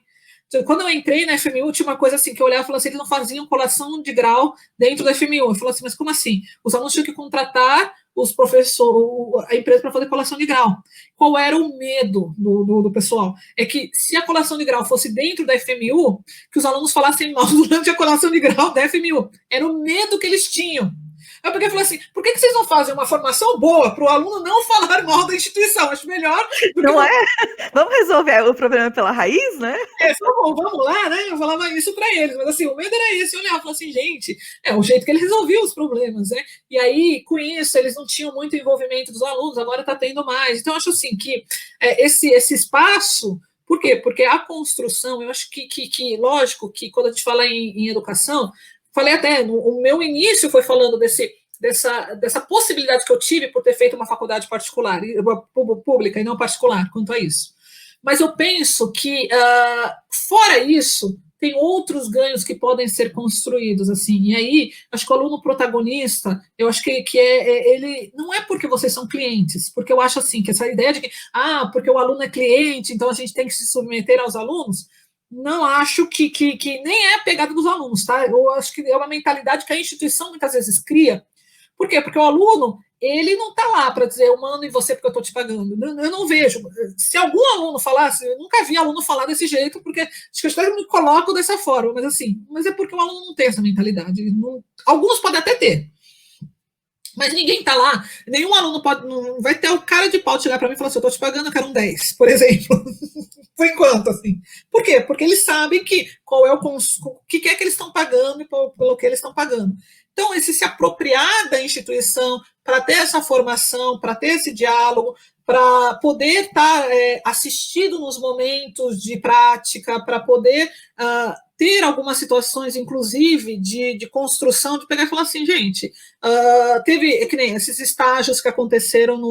Quando eu entrei na FMU, tinha uma coisa assim que eu olhava e falava assim, eles não faziam colação de grau dentro da FMU. Eu falava assim, mas como assim? Os alunos tinham que contratar os professores, a empresa para fazer colação de grau. Qual era o medo do pessoal? É que se a colação de grau fosse dentro da FMU, que os alunos falassem mal durante a colação de grau da FMU. Era o medo que eles tinham. Eu peguei e falei assim, por que vocês não fazem uma formação boa para o aluno não falar mal da instituição? Acho melhor. Não é? Vamos resolver o problema pela raiz, né? Vamos lá, né? Eu falava isso para eles, mas assim, o medo era esse. Eu olhava e falava assim, gente, é o jeito que eles resolviam os problemas, né? E aí, com isso, eles não tinham muito envolvimento dos alunos, agora está tendo mais. Então, eu acho assim que esse espaço. Por quê? Porque a construção, eu acho que lógico, que quando a gente fala em educação, falei até, o meu início foi falando dessa possibilidade que eu tive por ter feito uma faculdade particular, pública e não particular, quanto a isso. Mas eu penso que, fora isso, tem outros ganhos que podem ser construídos, assim, e aí, acho que o aluno protagonista, eu acho que ele, não é porque vocês são clientes, porque eu acho assim, que essa ideia de que, porque o aluno é cliente, então a gente tem que se submeter aos alunos, não acho que nem é a pegada dos alunos, tá? Eu acho que é uma mentalidade que a instituição muitas vezes cria. Por quê? Porque o aluno, ele não está lá para dizer, eu mando em você porque eu estou te pagando. Eu não vejo. Se algum aluno falasse, eu nunca vi aluno falar desse jeito, porque acho que eu me coloco dessa forma, mas é porque o aluno não tem essa mentalidade. Alguns podem até ter. Mas ninguém está lá, nenhum aluno não vai ter o cara de pau de chegar para mim e falar assim, eu estou te pagando, eu quero um 10, por exemplo. Por enquanto, assim. Por quê? Porque eles sabem qual é o que é que eles estão pagando e pelo que eles estão pagando. Então, esse se apropriar da instituição para ter essa formação, para ter esse diálogo, para poder estar assistido nos momentos de prática, para poder ter algumas situações, inclusive, de construção, de pegar e falar assim, gente, teve que nem esses estágios que aconteceram,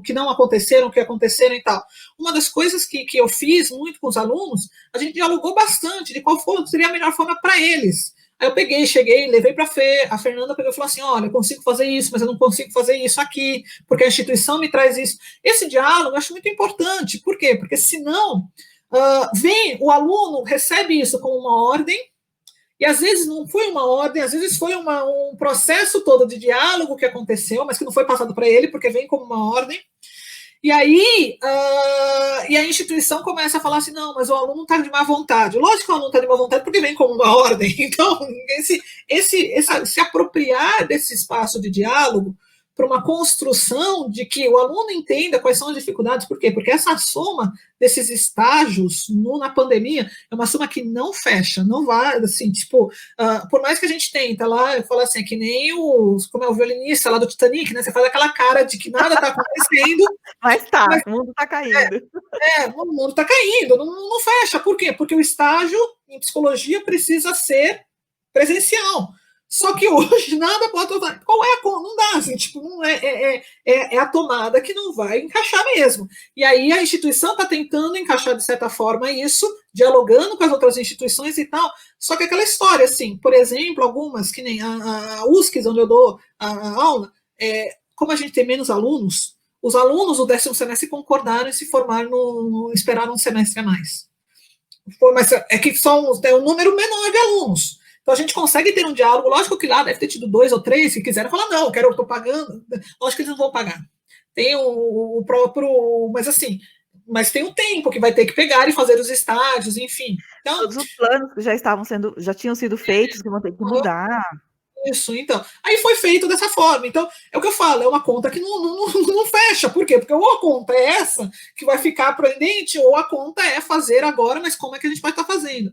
que não aconteceram, que aconteceram e tal. Uma das coisas que eu fiz muito com os alunos, a gente dialogou bastante de qual seria a melhor forma para eles. Aí eu cheguei, levei para a Fernanda pegou e falou assim, olha, eu consigo fazer isso, mas eu não consigo fazer isso aqui, porque a instituição me traz isso. Esse diálogo eu acho muito importante. Por quê? Porque senão, o aluno recebe isso como uma ordem, e às vezes não foi uma ordem, às vezes foi um processo todo de diálogo que aconteceu, mas que não foi passado para ele, porque vem como uma ordem. E aí, a instituição começa a falar assim, não, mas o aluno está de má vontade. Lógico que o aluno está de má vontade porque vem como uma ordem. Então, se apropriar desse espaço de diálogo para uma construção de que o aluno entenda quais são as dificuldades. Por quê? Porque essa soma desses estágios na pandemia é uma soma que não fecha, não vai, assim, tipo, por mais que a gente tenta lá, eu falo assim, é que nem como é o violinista lá do Titanic, né? Você faz aquela cara de que nada está acontecendo. Mas tá, o mundo está caindo. O mundo está caindo, não fecha. Por quê? Porque o estágio em psicologia precisa ser presencial. Só que hoje nada pode. Qual é a conta? Não dá, assim, tipo, não é a tomada que não vai encaixar mesmo. E aí a instituição está tentando encaixar, de certa forma, isso, dialogando com as outras instituições e tal. Só que aquela história, assim, por exemplo, algumas, que nem a USCS, onde eu dou a aula, como a gente tem menos alunos, os alunos do 10º semestre concordaram em se formar esperaram um semestre a mais. Mas é que tem um número menor de alunos. Então a gente consegue ter um diálogo. Lógico que lá deve ter tido 2 ou 3 que quiseram falar, não, eu estou pagando. Lógico que eles não vão pagar. Tem o próprio. Mas assim, mas tem um tempo que vai ter que pegar e fazer os estágios, enfim. Então, todos os planos que já tinham sido feitos, que vão ter que mudar. Isso, então. Aí foi feito dessa forma. Então, é o que eu falo, é uma conta que não fecha. Por quê? Porque ou a conta é essa, que vai ficar pendente, ou a conta é fazer agora, mas como é que a gente vai estar fazendo?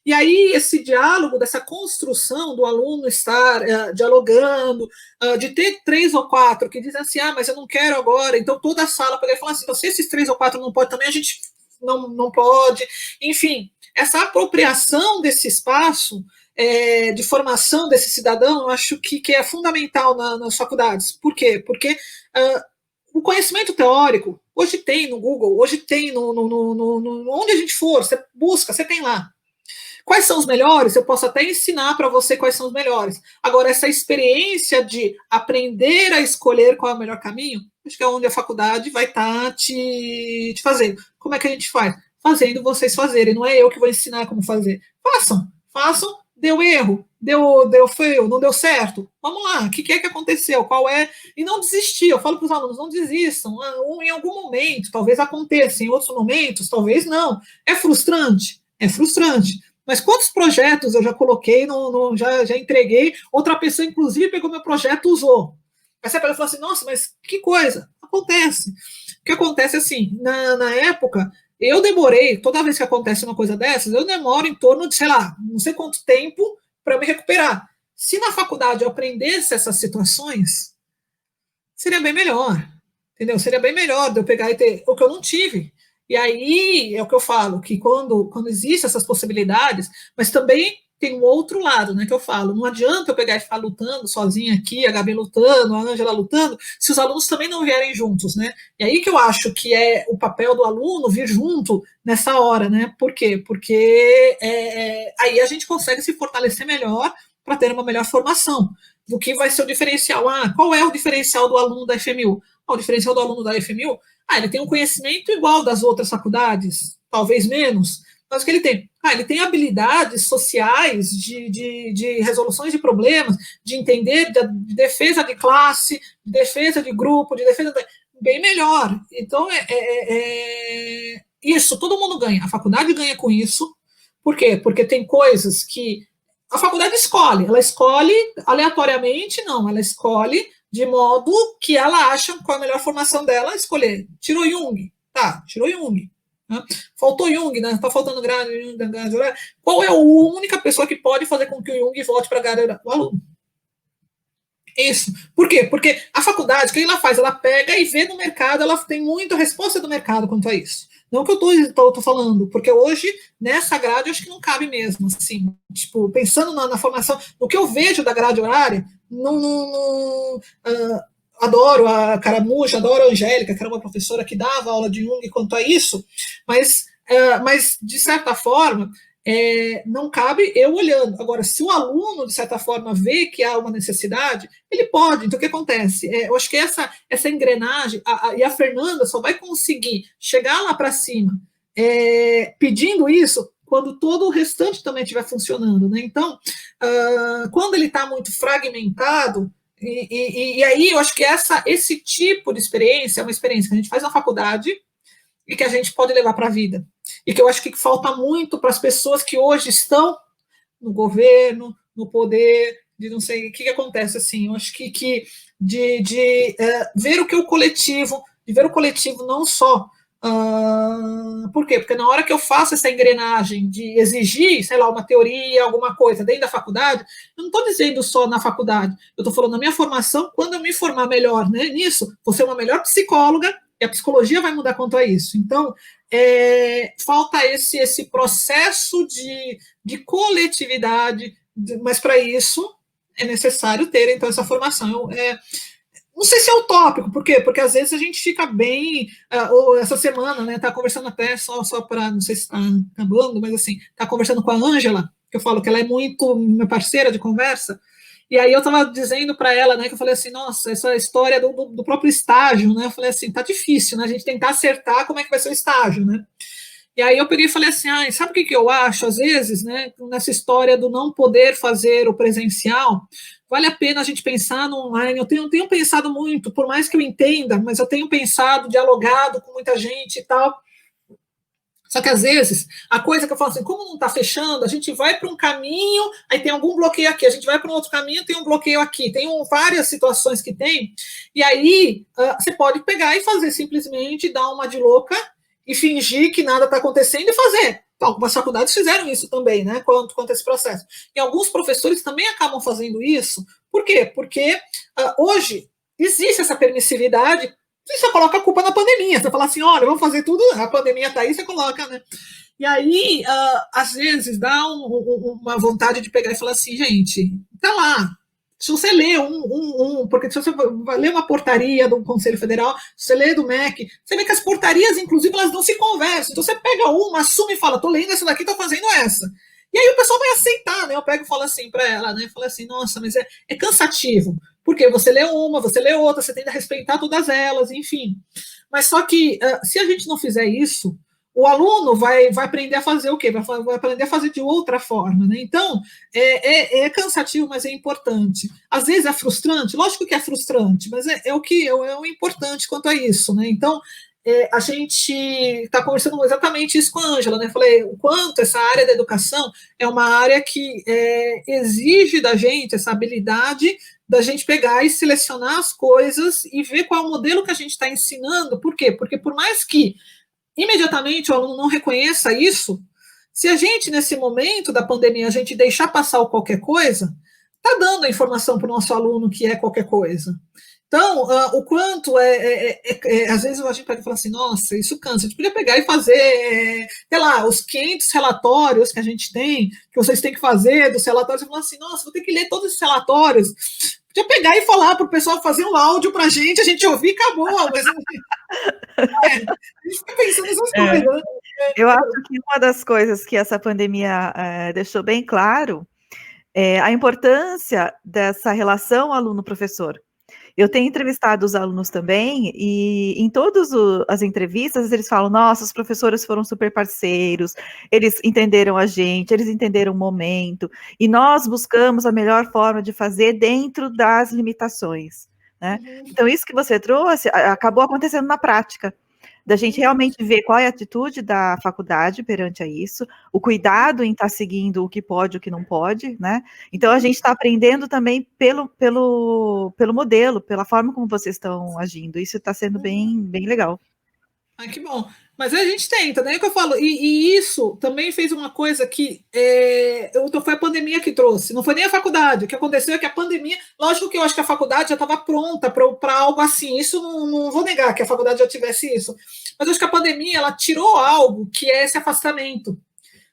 E aí, esse diálogo, dessa construção do aluno estar dialogando, de ter 3 ou 4 que dizem assim, mas eu não quero agora, então toda a sala poderia falar assim, então, se esses 3 ou 4 não pode, também a gente não pode. Enfim, essa apropriação desse espaço de formação desse cidadão, eu acho que é fundamental nas faculdades. Por quê? Porque o conhecimento teórico, hoje tem no Google, hoje tem onde a gente for, você busca, você tem lá. Quais são os melhores? Eu posso até ensinar para você quais são os melhores. Agora, essa experiência de aprender a escolher qual é o melhor caminho, acho que é onde a faculdade vai estar te fazendo. Como é que a gente faz? Fazendo vocês fazerem. Não é eu que vou ensinar como fazer. Façam. Deu erro, deu feio, não deu certo. Vamos lá, o que é que aconteceu? Qual é? E não desistir. Eu falo para os alunos, não desistam. Em algum momento, talvez aconteça, em outros momentos, talvez não. É frustrante? É frustrante. Mas quantos projetos eu já coloquei, já entreguei, outra pessoa, inclusive, pegou meu projeto e usou. Aí você pega e fala assim, nossa, mas que coisa. Acontece. O que acontece assim, na época, eu demorei, toda vez que acontece uma coisa dessas, eu demoro em torno de, sei lá, não sei quanto tempo para me recuperar. Se na faculdade eu aprendesse essas situações, seria bem melhor. Entendeu? Seria bem melhor de eu pegar e ter o que eu não tive. E aí é o que eu falo, que quando existem essas possibilidades, mas também tem um outro lado, né, que eu falo, não adianta eu pegar e ficar lutando sozinha aqui, a Gabi lutando, a Ângela lutando, se os alunos também não vierem juntos, né? E aí que eu acho que é o papel do aluno vir junto nessa hora, né? Por quê? Porque aí a gente consegue se fortalecer melhor para ter uma melhor formação. Do que vai ser o diferencial? Qual é o diferencial do aluno da FMU? O diferencial do aluno da FMU, ele tem um conhecimento igual das outras faculdades, talvez menos, mas o que ele tem? Ele tem habilidades sociais de resoluções de problemas, de entender, de defesa de classe, de defesa de grupo, de defesa bem melhor. Então, isso, todo mundo ganha. A faculdade ganha com isso. Por quê? Porque tem coisas que a faculdade escolhe. Ela escolhe aleatoriamente, não. Ela escolhe de modo que ela acha qual é a melhor formação dela escolher. Tirou Jung. Tá, tirou Jung. Né? Faltou Jung, né? Tá faltando grade. Qual é a única pessoa que pode fazer com que o Jung volte para a grade? O aluno. Isso. Por quê? Porque a faculdade, o que ela faz? Ela pega e vê no mercado, ela tem muita resposta do mercado quanto a isso. Não que eu tô falando, porque hoje, nessa grade, eu acho que não cabe mesmo, assim, tipo, pensando na formação, no que eu vejo da grade horária, adoro a Caramuja, adoro a Angélica, que era uma professora que dava aula de Jung quanto a isso, mas de certa forma, não cabe eu olhando. Agora, se o aluno, de certa forma, vê que há uma necessidade, ele pode. Então, o que acontece? Eu acho que essa engrenagem, e a Fernanda só vai conseguir chegar lá para cima pedindo isso quando todo o restante também estiver funcionando. Né? Então, quando ele está muito fragmentado, e aí eu acho que esse tipo de experiência é uma experiência que a gente faz na faculdade e que a gente pode levar para a vida. E que eu acho que falta muito para as pessoas que hoje estão no governo, no poder, de não sei o que acontece, assim, eu acho que ver o que o coletivo, de ver o coletivo não só. Por quê? Porque na hora que eu faço essa engrenagem de exigir, sei lá, uma teoria, alguma coisa dentro da faculdade, eu não estou dizendo só na faculdade, eu estou falando na minha formação, quando eu me formar melhor, né, nisso, vou ser uma melhor psicóloga, e a psicologia vai mudar quanto a isso. Então, falta esse processo de coletividade, mas para isso é necessário ter, então, essa formação. Não sei se é utópico, por quê? Porque às vezes a gente fica bem. Essa semana, né? Tá conversando até só para. Não sei se está acabando, mas assim, tá conversando com a Ângela, que eu falo que ela é muito minha parceira de conversa. E aí eu estava dizendo para ela, né, que eu falei assim, nossa, essa história do próprio estágio, né? Eu falei assim, tá difícil, né? A gente tentar acertar como é que vai ser o estágio, né? E aí eu peguei e falei assim, sabe o que eu acho, às vezes, né, nessa história do não poder fazer o presencial, vale a pena a gente pensar no online. Eu tenho pensado muito, por mais que eu entenda, mas eu tenho pensado, dialogado com muita gente e tal. Só que às vezes, a coisa que eu falo assim, como não está fechando, a gente vai para um caminho, aí tem algum bloqueio aqui, a gente vai para um outro caminho, tem um bloqueio aqui, tem várias situações que tem, e aí você pode pegar e fazer simplesmente, dar uma de louca e fingir que nada está acontecendo e fazer. Algumas faculdades fizeram isso também, né, quanto a esse processo. E alguns professores também acabam fazendo isso. Por quê? Porque hoje existe essa permissividade. Você coloca a culpa na pandemia. Você fala assim, olha, vamos fazer tudo, a pandemia está aí, você coloca, né? E aí, às vezes, dá uma vontade de pegar e falar assim, gente, tá lá. Se você lê porque se você vai ler uma portaria do Conselho Federal, se você lê do MEC, você vê que as portarias, inclusive, elas não se conversam. Então você pega uma, assume e fala, tô lendo essa daqui, tô fazendo essa. E aí o pessoal vai aceitar, né? Eu pego e falo assim para ela, né? Falo assim, nossa, mas é cansativo. Porque você lê uma, você lê outra, você tenta respeitar todas elas, enfim. Mas só que se a gente não fizer isso, o aluno vai aprender a fazer o quê? Vai aprender a fazer de outra forma, né? Então, é cansativo, mas é importante. Às vezes é frustrante, lógico que é frustrante, mas é o importante quanto a isso, né? Então, a gente está conversando exatamente isso com a Ângela, né? Falei o quanto essa área da educação é uma área que exige da gente essa habilidade da gente pegar e selecionar as coisas e ver qual é o modelo que a gente está ensinando. Por quê? Porque por mais que imediatamente o aluno não reconheça isso, se a gente, nesse momento da pandemia, a gente deixar passar qualquer coisa, está dando a informação para o nosso aluno que é qualquer coisa. Então, o quanto às vezes a gente pode falar assim, nossa, isso cansa, a gente podia pegar e fazer, sei lá, os 500 relatórios que a gente tem, que vocês têm que fazer dos relatórios, e falar assim, nossa, vou ter que ler todos esses relatórios, podia pegar e falar para o pessoal fazer um áudio para a gente ouvir e acabou, mas a gente fica pensando nessas coisas, né? Eu acho que uma das coisas que essa pandemia deixou bem claro é a importância dessa relação aluno-professor. Eu tenho entrevistado os alunos também, e em todas as entrevistas eles falam, nossa, os professores foram super parceiros, eles entenderam a gente, eles entenderam o momento, e nós buscamos a melhor forma de fazer dentro das limitações, né? Então, isso que você trouxe acabou acontecendo na prática, da gente realmente ver qual é a atitude da faculdade perante a isso, o cuidado em estar seguindo o que pode e o que não pode, né? Então, a gente está aprendendo também pelo modelo, pela forma como vocês estão agindo. Isso está sendo bem legal. Que bom. Mas a gente tenta, né? É o que eu falo. E isso também fez uma coisa que foi a pandemia que trouxe. Não foi nem a faculdade. O que aconteceu é que a pandemia. Lógico que eu acho que a faculdade já estava pronta para algo assim. Isso não vou negar que a faculdade já tivesse isso. Mas eu acho que a pandemia ela tirou algo que é esse afastamento.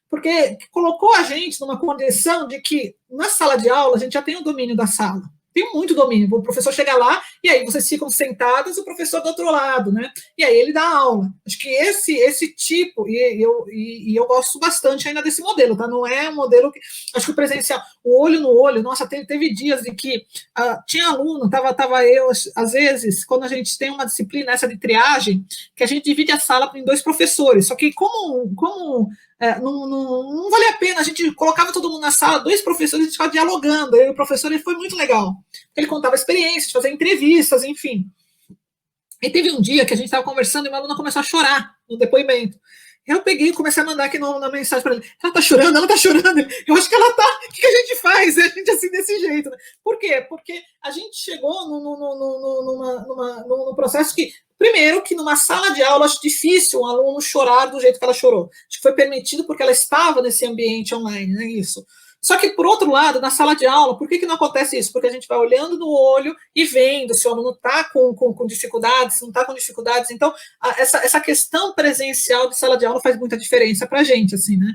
Porque colocou a gente numa condição de que na sala de aula a gente já tem o domínio da sala. Tem muito domínio. O professor chega lá e aí vocês ficam sentados e o professor do outro lado, né? E aí ele dá aula. Acho que esse tipo, e eu gosto bastante ainda desse modelo, tá? Não é um modelo que. Acho que o presencial, o olho no olho, nossa, teve dias em que tinha aluno, tava eu, às vezes, quando a gente tem uma disciplina, essa de triagem, que a gente divide a sala em 2 professores. Só que como não valia a pena, a gente colocava todo mundo na sala, 2 professores, a gente ficava dialogando, e o professor ele foi muito legal. Ele contava experiências, fazia entrevistas, enfim. E teve um dia que a gente estava conversando e uma aluna começou a chorar no depoimento. Eu peguei e comecei a mandar aqui na mensagem para ele. Ela tá chorando, ela tá chorando. Eu acho que ela tá. O que a gente faz? A gente assim, desse jeito. Né? Por quê? Porque a gente chegou num processo que, primeiro, que numa sala de aula acho difícil um aluno chorar do jeito que ela chorou. Acho que foi permitido porque ela estava nesse ambiente online, né? Isso. Só que, por outro lado, na sala de aula, por que não acontece isso? Porque a gente vai olhando no olho e vendo se o aluno está com dificuldades, se não está com dificuldades. Então, essa questão presencial de sala de aula faz muita diferença para a gente, assim, né?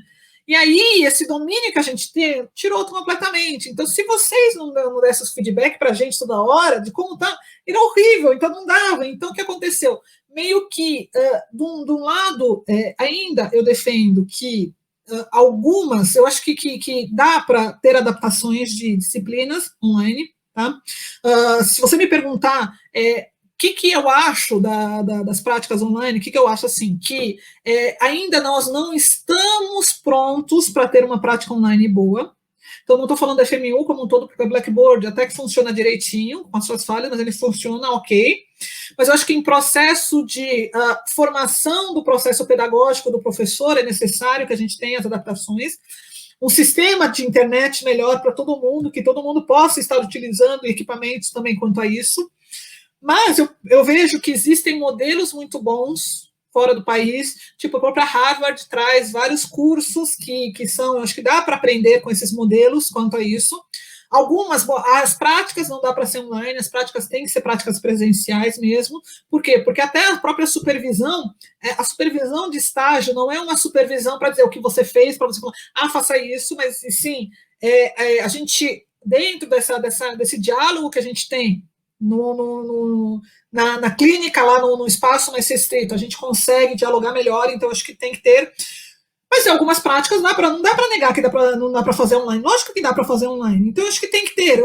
E aí, esse domínio que a gente tem, tirou completamente. Então, se vocês não dessem feedback para a gente toda hora, de como tá, era horrível, então não dava. Então, o que aconteceu? Meio que, de um lado, ainda eu defendo que algumas, eu acho que dá para ter adaptações de disciplinas online, tá? Se você me perguntar o que eu acho das práticas online, o que eu acho assim, que ainda nós não estamos prontos para ter uma prática online boa. Então, não estou falando da FMU como um todo, porque o Blackboard até que funciona direitinho, com as suas falhas, mas ele funciona ok. Mas eu acho que em processo de formação do processo pedagógico do professor é necessário que a gente tenha as adaptações. Um sistema de internet melhor para todo mundo, que todo mundo possa estar utilizando equipamentos também quanto a isso. Mas eu vejo que existem modelos muito bons fora do país, tipo a própria Harvard traz vários cursos que são, acho que dá para aprender com esses modelos quanto a isso. Algumas, as práticas não dá para ser online, as práticas têm que ser práticas presenciais mesmo. Por quê? Porque até a própria supervisão, a supervisão de estágio não é uma supervisão para dizer o que você fez, para você falar, faça isso, mas sim, a gente, dentro desse diálogo que a gente tem na clínica, lá no espaço mais restrito, a gente consegue dialogar melhor, então acho que tem que ter. Mas em algumas práticas não dá para negar que não dá para fazer online. Lógico que dá para fazer online. Então, eu acho que tem que ter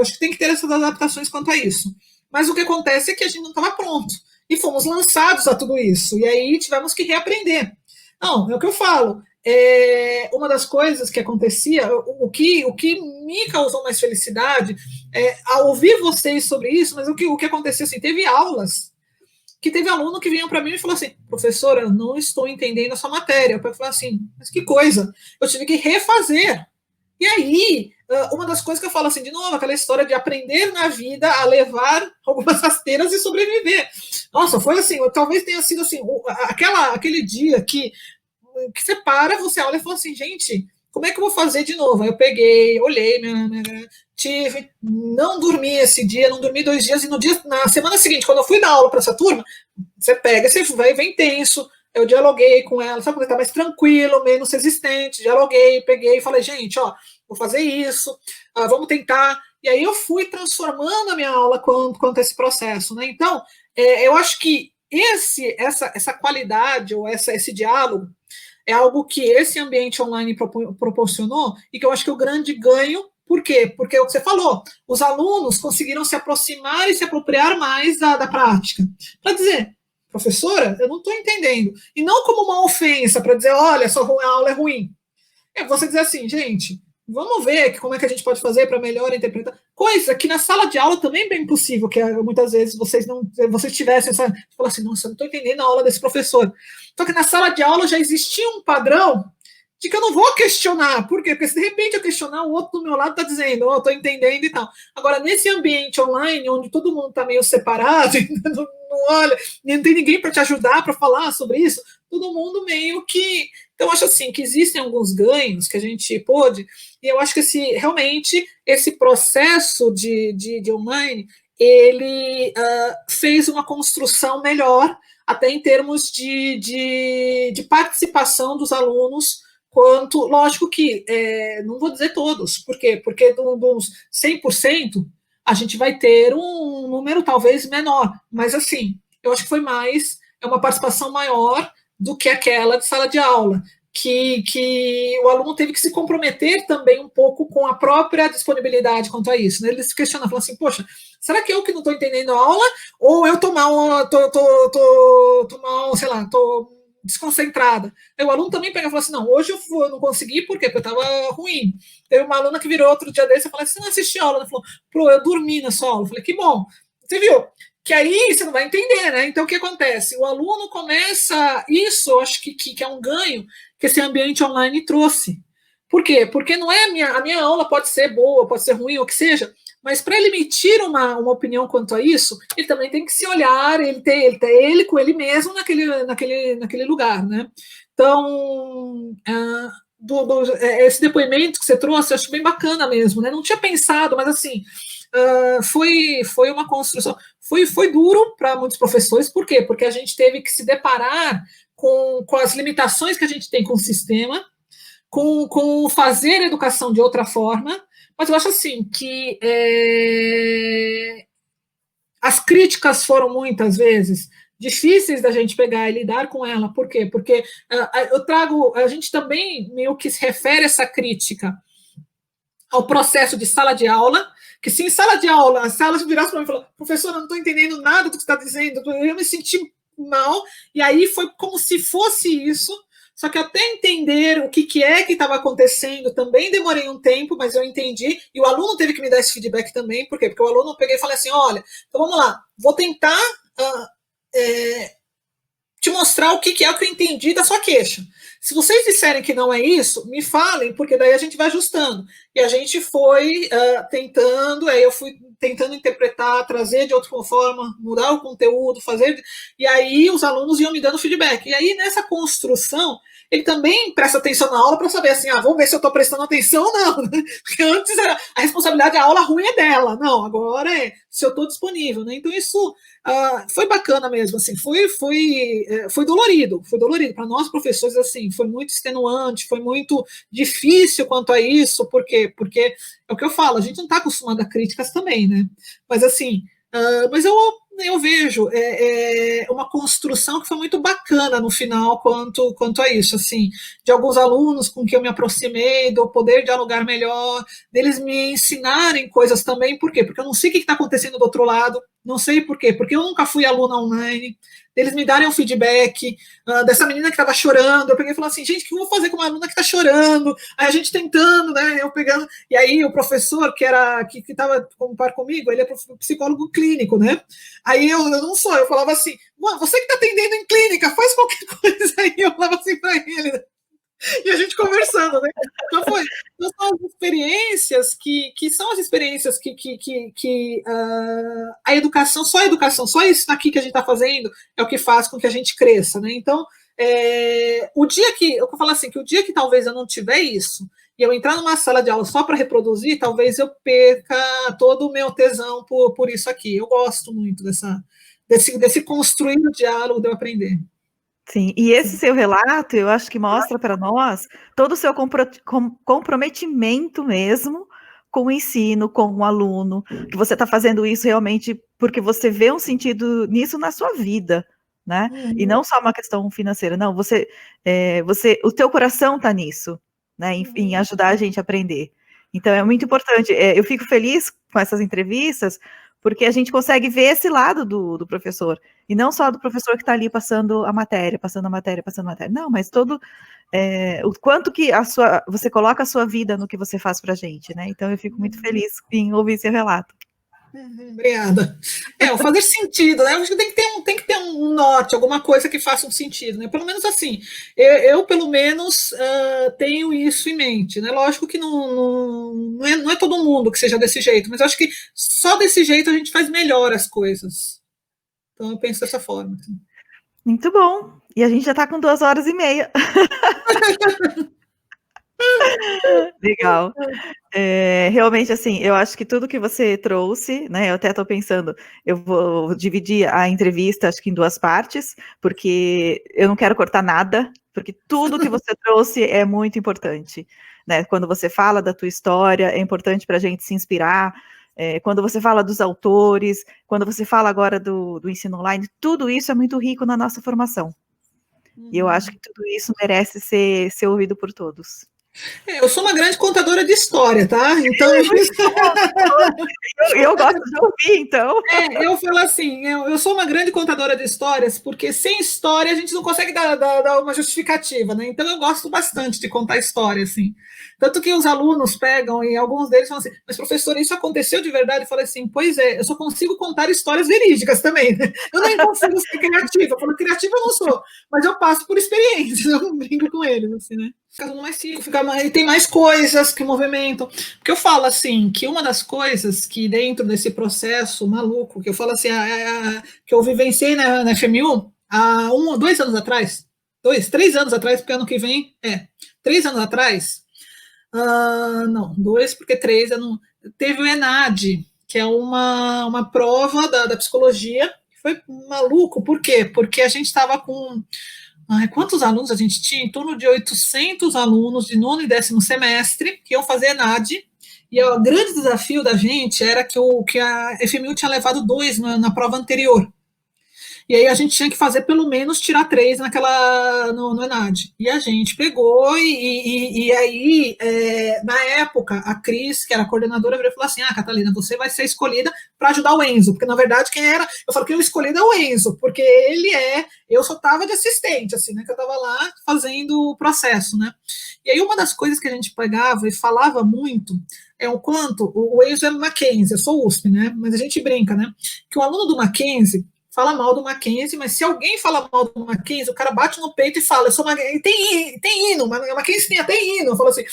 essas adaptações quanto a isso. Mas o que acontece é que a gente não estava pronto. E fomos lançados a tudo isso. E aí tivemos que reaprender. Não, é o que eu falo. Uma das coisas que acontecia, o que me causou mais felicidade ao ouvir vocês sobre isso, mas o que acontecia assim, teve aulas que teve aluno que vinha para mim e falou assim, professora, eu não estou entendendo a sua matéria. Eu falei assim, mas que coisa, eu tive que refazer. E aí, uma das coisas que eu falo assim, de novo, aquela história de aprender na vida a levar algumas rasteiras e sobreviver. Nossa, foi assim, talvez tenha sido assim, aquele dia que você para, você olha e fala assim, gente, como é que eu vou fazer de novo? Aí eu peguei, olhei, não dormi esse dia, não dormi 2 dias, e na semana seguinte, quando eu fui dar aula para essa turma, você pega, você vem tenso, eu dialoguei com ela, sabe, porque tá mais tranquilo, menos resistente, dialoguei, peguei e falei, gente, vou fazer isso, vamos tentar, e aí eu fui transformando a minha aula quanto a esse processo, né? Então, eu acho que essa qualidade, ou esse diálogo, é algo que esse ambiente online proporcionou, e que eu acho que o grande ganho. Por quê? Porque é o que você falou, os alunos conseguiram se aproximar e se apropriar mais da prática. Para dizer, professora, eu não estou entendendo. E não como uma ofensa, para dizer, olha, a aula é ruim. É você dizer assim, gente, vamos ver como é que a gente pode fazer para melhor interpretar. Coisa que na sala de aula também é bem possível, que muitas vezes vocês tivessem essa. Falar assim, nossa, eu não estou entendendo a aula desse professor. Só que na sala de aula já existia um padrão de que eu não vou questionar. Por quê? Porque se de repente eu questionar, o outro do meu lado está dizendo, estou entendendo e tal. Agora, nesse ambiente online, onde todo mundo está meio separado, não olha, não tem ninguém para te ajudar, para falar sobre isso, todo mundo meio que... Então, eu acho assim, que existem alguns ganhos que a gente pôde, e eu acho que realmente esse processo de online, ele fez uma construção melhor, até em termos de participação dos alunos, lógico que, não vou dizer todos, por quê? Porque dos 100%, a gente vai ter um número talvez menor, mas assim, eu acho que foi uma participação maior do que aquela de sala de aula, que o aluno teve que se comprometer também um pouco com a própria disponibilidade quanto a isso, né? Ele se questiona, fala assim, poxa, será que eu que não estou entendendo a aula, ou eu estou desconcentrada? Aí o aluno também pega e fala assim, não, hoje eu não consegui, por quê? Porque eu estava ruim. Teve uma aluna que virou outro dia desse e falou assim, você não assistiu a aula? Ela falou, eu dormi na sua aula. Eu falei, que bom. Você viu? que aí você não vai entender, né? Então, o que acontece? O aluno começa, isso eu acho que é um ganho que esse ambiente online trouxe. Por quê? Porque não é a minha aula pode ser boa, pode ser ruim, ou o que seja, mas para ele emitir uma opinião quanto a isso, ele também tem que se olhar, ele com ele mesmo naquele lugar, né? Então, esse depoimento que você trouxe, eu acho bem bacana mesmo, né? Não tinha pensado, mas assim, foi uma construção. Foi duro para muitos professores, por quê? Porque a gente teve que se deparar com as limitações que a gente tem com o sistema, com fazer a educação de outra forma, mas eu acho assim que as críticas foram muitas vezes difíceis da gente pegar e lidar com ela. Por quê? Porque a gente também meio que se refere essa crítica ao processo de sala de aula, que se em sala de aula, a sala virasse para mim e falou, professora, eu não estou entendendo nada do que você está dizendo, eu me senti mal, e aí foi como se fosse isso, só que até entender o que é que estava acontecendo, também demorei um tempo, mas eu entendi, e o aluno teve que me dar esse feedback também, por quê? Porque o aluno eu peguei e falei assim, olha, então vamos lá, vou tentar te mostrar o que é o que eu entendi da sua queixa. Se vocês disserem que não é isso, me falem, porque daí a gente vai ajustando. E a gente foi tentando, eu fui tentando interpretar, trazer de outra forma, mudar o conteúdo, fazer. E aí os alunos iam me dando feedback. E aí nessa construção, ele também presta atenção na aula para saber assim, vamos ver se eu estou prestando atenção ou não. Né? Porque antes a responsabilidade da aula ruim é dela. Não, agora é se eu estou disponível. Né? Então isso foi bacana mesmo, assim, foi dolorido para nós professores, assim, foi muito extenuante, foi muito difícil quanto a isso, por quê? Porque é o que eu falo, a gente não está acostumado a críticas também, né? Mas assim, mas eu vejo uma construção que foi muito bacana no final quanto a isso, assim, de alguns alunos com quem eu me aproximei, do poder dialogar melhor, deles me ensinarem coisas também, por quê? Porque eu não sei o que está acontecendo do outro lado, não sei por quê, porque eu nunca fui aluna online, eles me darem um feedback dessa menina que estava chorando, eu peguei e falei assim, gente, o que eu vou fazer com uma aluna que está chorando? Aí a gente tentando, né, eu pegando, e aí o professor que estava como par comigo, ele é psicólogo clínico, né, aí eu não sou, eu falava assim, você que está atendendo em clínica, faz qualquer coisa aí, eu falava assim para ele, e a gente conversando, né? Então, são as experiências que são as experiências que a educação, só isso aqui que a gente está fazendo é o que faz com que a gente cresça, né? Então, o dia que, eu falo assim, que o dia que talvez eu não tiver isso, e eu entrar numa sala de aula só para reproduzir, talvez eu perca todo o meu tesão por isso aqui. Eu gosto muito desse construir o diálogo, de eu aprender. Sim, e esse seu relato, eu acho que mostra para nós todo o seu comprometimento mesmo com o ensino, com o aluno, que você está fazendo isso realmente porque você vê um sentido nisso na sua vida, né? E não só uma questão financeira, não, o teu coração está nisso, né? Em ajudar a gente a aprender. Então é muito importante. Eu fico feliz com essas entrevistas, porque a gente consegue ver esse lado do professor. E não só do professor que está ali passando a matéria. Não, mas todo o quanto que você coloca a sua vida no que você faz para a gente, né? Então eu fico muito feliz em ouvir seu relato. Obrigada. O fazer sentido, né? Eu acho que tem que ter um norte, alguma coisa que faça um sentido, né? Pelo menos assim, eu pelo menos tenho isso em mente, né? Lógico que não é todo mundo que seja desse jeito, mas eu acho que só desse jeito a gente faz melhor as coisas. Então eu penso dessa forma. Muito bom. E a gente já está com 2h30. Legal. Realmente, assim, eu acho que tudo que você trouxe, né, eu até estou pensando, eu vou dividir a entrevista, acho que em 2 partes, porque eu não quero cortar nada, porque tudo que você trouxe é muito importante, né, quando você fala da tua história, é importante para a gente se inspirar, quando você fala dos autores, quando você fala agora do ensino online, tudo isso é muito rico na nossa formação, e eu acho que tudo isso merece ser ouvido por todos. Eu sou uma grande contadora de história, tá? Então, Eu gosto de ouvir, então. eu falo assim, eu sou uma grande contadora de histórias, porque sem história a gente não consegue dar uma justificativa, né? Então eu gosto bastante de contar história, assim. Tanto que os alunos pegam e alguns deles falam assim, mas professor, isso aconteceu de verdade? Eu falo assim, pois é, eu só consigo contar histórias verídicas também, né? Eu nem consigo ser criativa. Eu falo, criativa eu não sou, mas eu passo por experiência, eu brinco com eles, assim, né? E tem mais coisas que movimentam. Porque eu falo assim, que uma das coisas que dentro desse processo maluco, que eu falo assim, que eu vivenciei na FMU há 2 anos atrás, 3 anos atrás, porque ano que vem, 3 anos atrás, não, 2, porque 3, teve o ENAD, que é uma prova da psicologia, que foi maluco, por quê? Porque a gente estava com quantos alunos a gente tinha? Em torno de 800 alunos de nono e décimo semestre que iam fazer ENAD. E o grande desafio da gente era que a FMU tinha levado 2 na prova anterior. E aí a gente tinha que fazer pelo menos tirar 3 no ENAD. E a gente pegou, e aí, na época, a Cris, que era a coordenadora, virou e falou assim: Catalina, você vai ser escolhida para ajudar o Enzo. Porque, na verdade, quem era. Eu falo que eu escolhi é o Enzo, porque eu só estava de assistente, assim, né? Que eu estava lá fazendo o processo, né? E aí, uma das coisas que a gente pegava e falava muito é o quanto. O Enzo é do Mackenzie, eu sou USP, né? Mas a gente brinca, né? Que o aluno do Mackenzie fala mal do Mackenzie, mas se alguém fala mal do Mackenzie, o cara bate no peito e fala, eu sou Mackenzie, tem hino, mas o Mackenzie tem até hino, eu falo assim,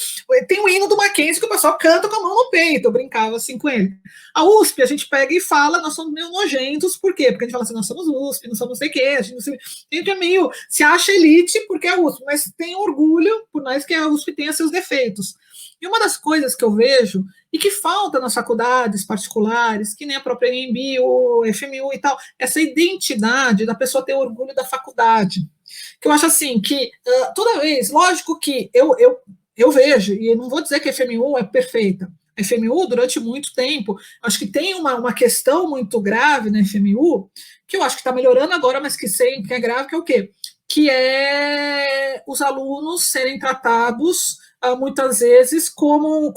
tem o hino do Mackenzie que o pessoal canta com a mão no peito, eu brincava assim com ele. A USP, a gente pega e fala, nós somos meio nojentos, por quê? Porque a gente fala assim, nós somos USP, não somos não sei o quê, a gente é meio, se acha elite porque é USP, mas tem orgulho, por mais que a USP tenha seus defeitos. E uma das coisas que eu vejo e que falta nas faculdades particulares, que nem a própria EMB, o FMU e tal, essa identidade da pessoa ter orgulho da faculdade. Que eu acho assim, que toda vez, lógico que eu vejo, e eu não vou dizer que a FMU é perfeita, a FMU, durante muito tempo, acho que tem uma questão muito grave na FMU, que eu acho que está melhorando agora, mas que é grave, que é o quê? Que é os alunos serem tratados muitas vezes como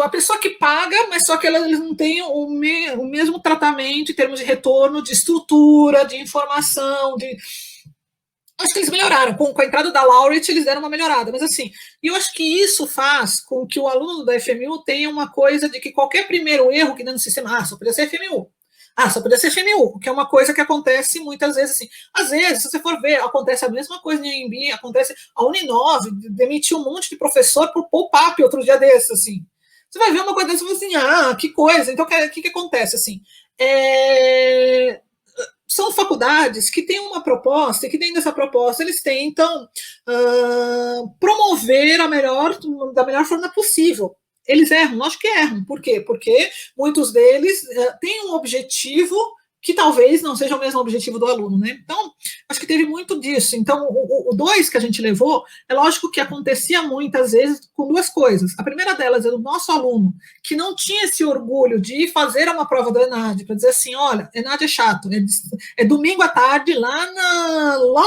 a pessoa que paga, mas só que eles não têm o mesmo tratamento em termos de retorno, de estrutura, de informação, acho que eles melhoraram. Com a entrada da Laureate, eles deram uma melhorada. Mas assim, eu acho que isso faz com que o aluno da FMU tenha uma coisa de que qualquer primeiro erro que dá no sistema, só podia ser FMU. Só podia ser FMU, que é uma coisa que acontece muitas vezes assim. Às vezes, se você for ver, acontece a mesma coisa em AMB, acontece a Uninove, demitiu um monte de professor por pop-up outro dia desses, assim. Você vai ver uma coisa dessa e fala assim, que coisa. Então, o que acontece, assim? São faculdades que têm uma proposta e que dentro dessa proposta eles tentam promover da melhor forma possível. Eles erram, lógico que erram. Por quê? Porque muitos deles têm um objetivo que talvez não seja o mesmo objetivo do aluno, né? Então, acho que teve muito disso. Então, o 2 que a gente levou, é lógico que acontecia muitas vezes com 2 coisas. A primeira delas é o nosso aluno, que não tinha esse orgulho de fazer uma prova do ENAD, para dizer assim, olha, ENAD é chato, é domingo à tarde, lá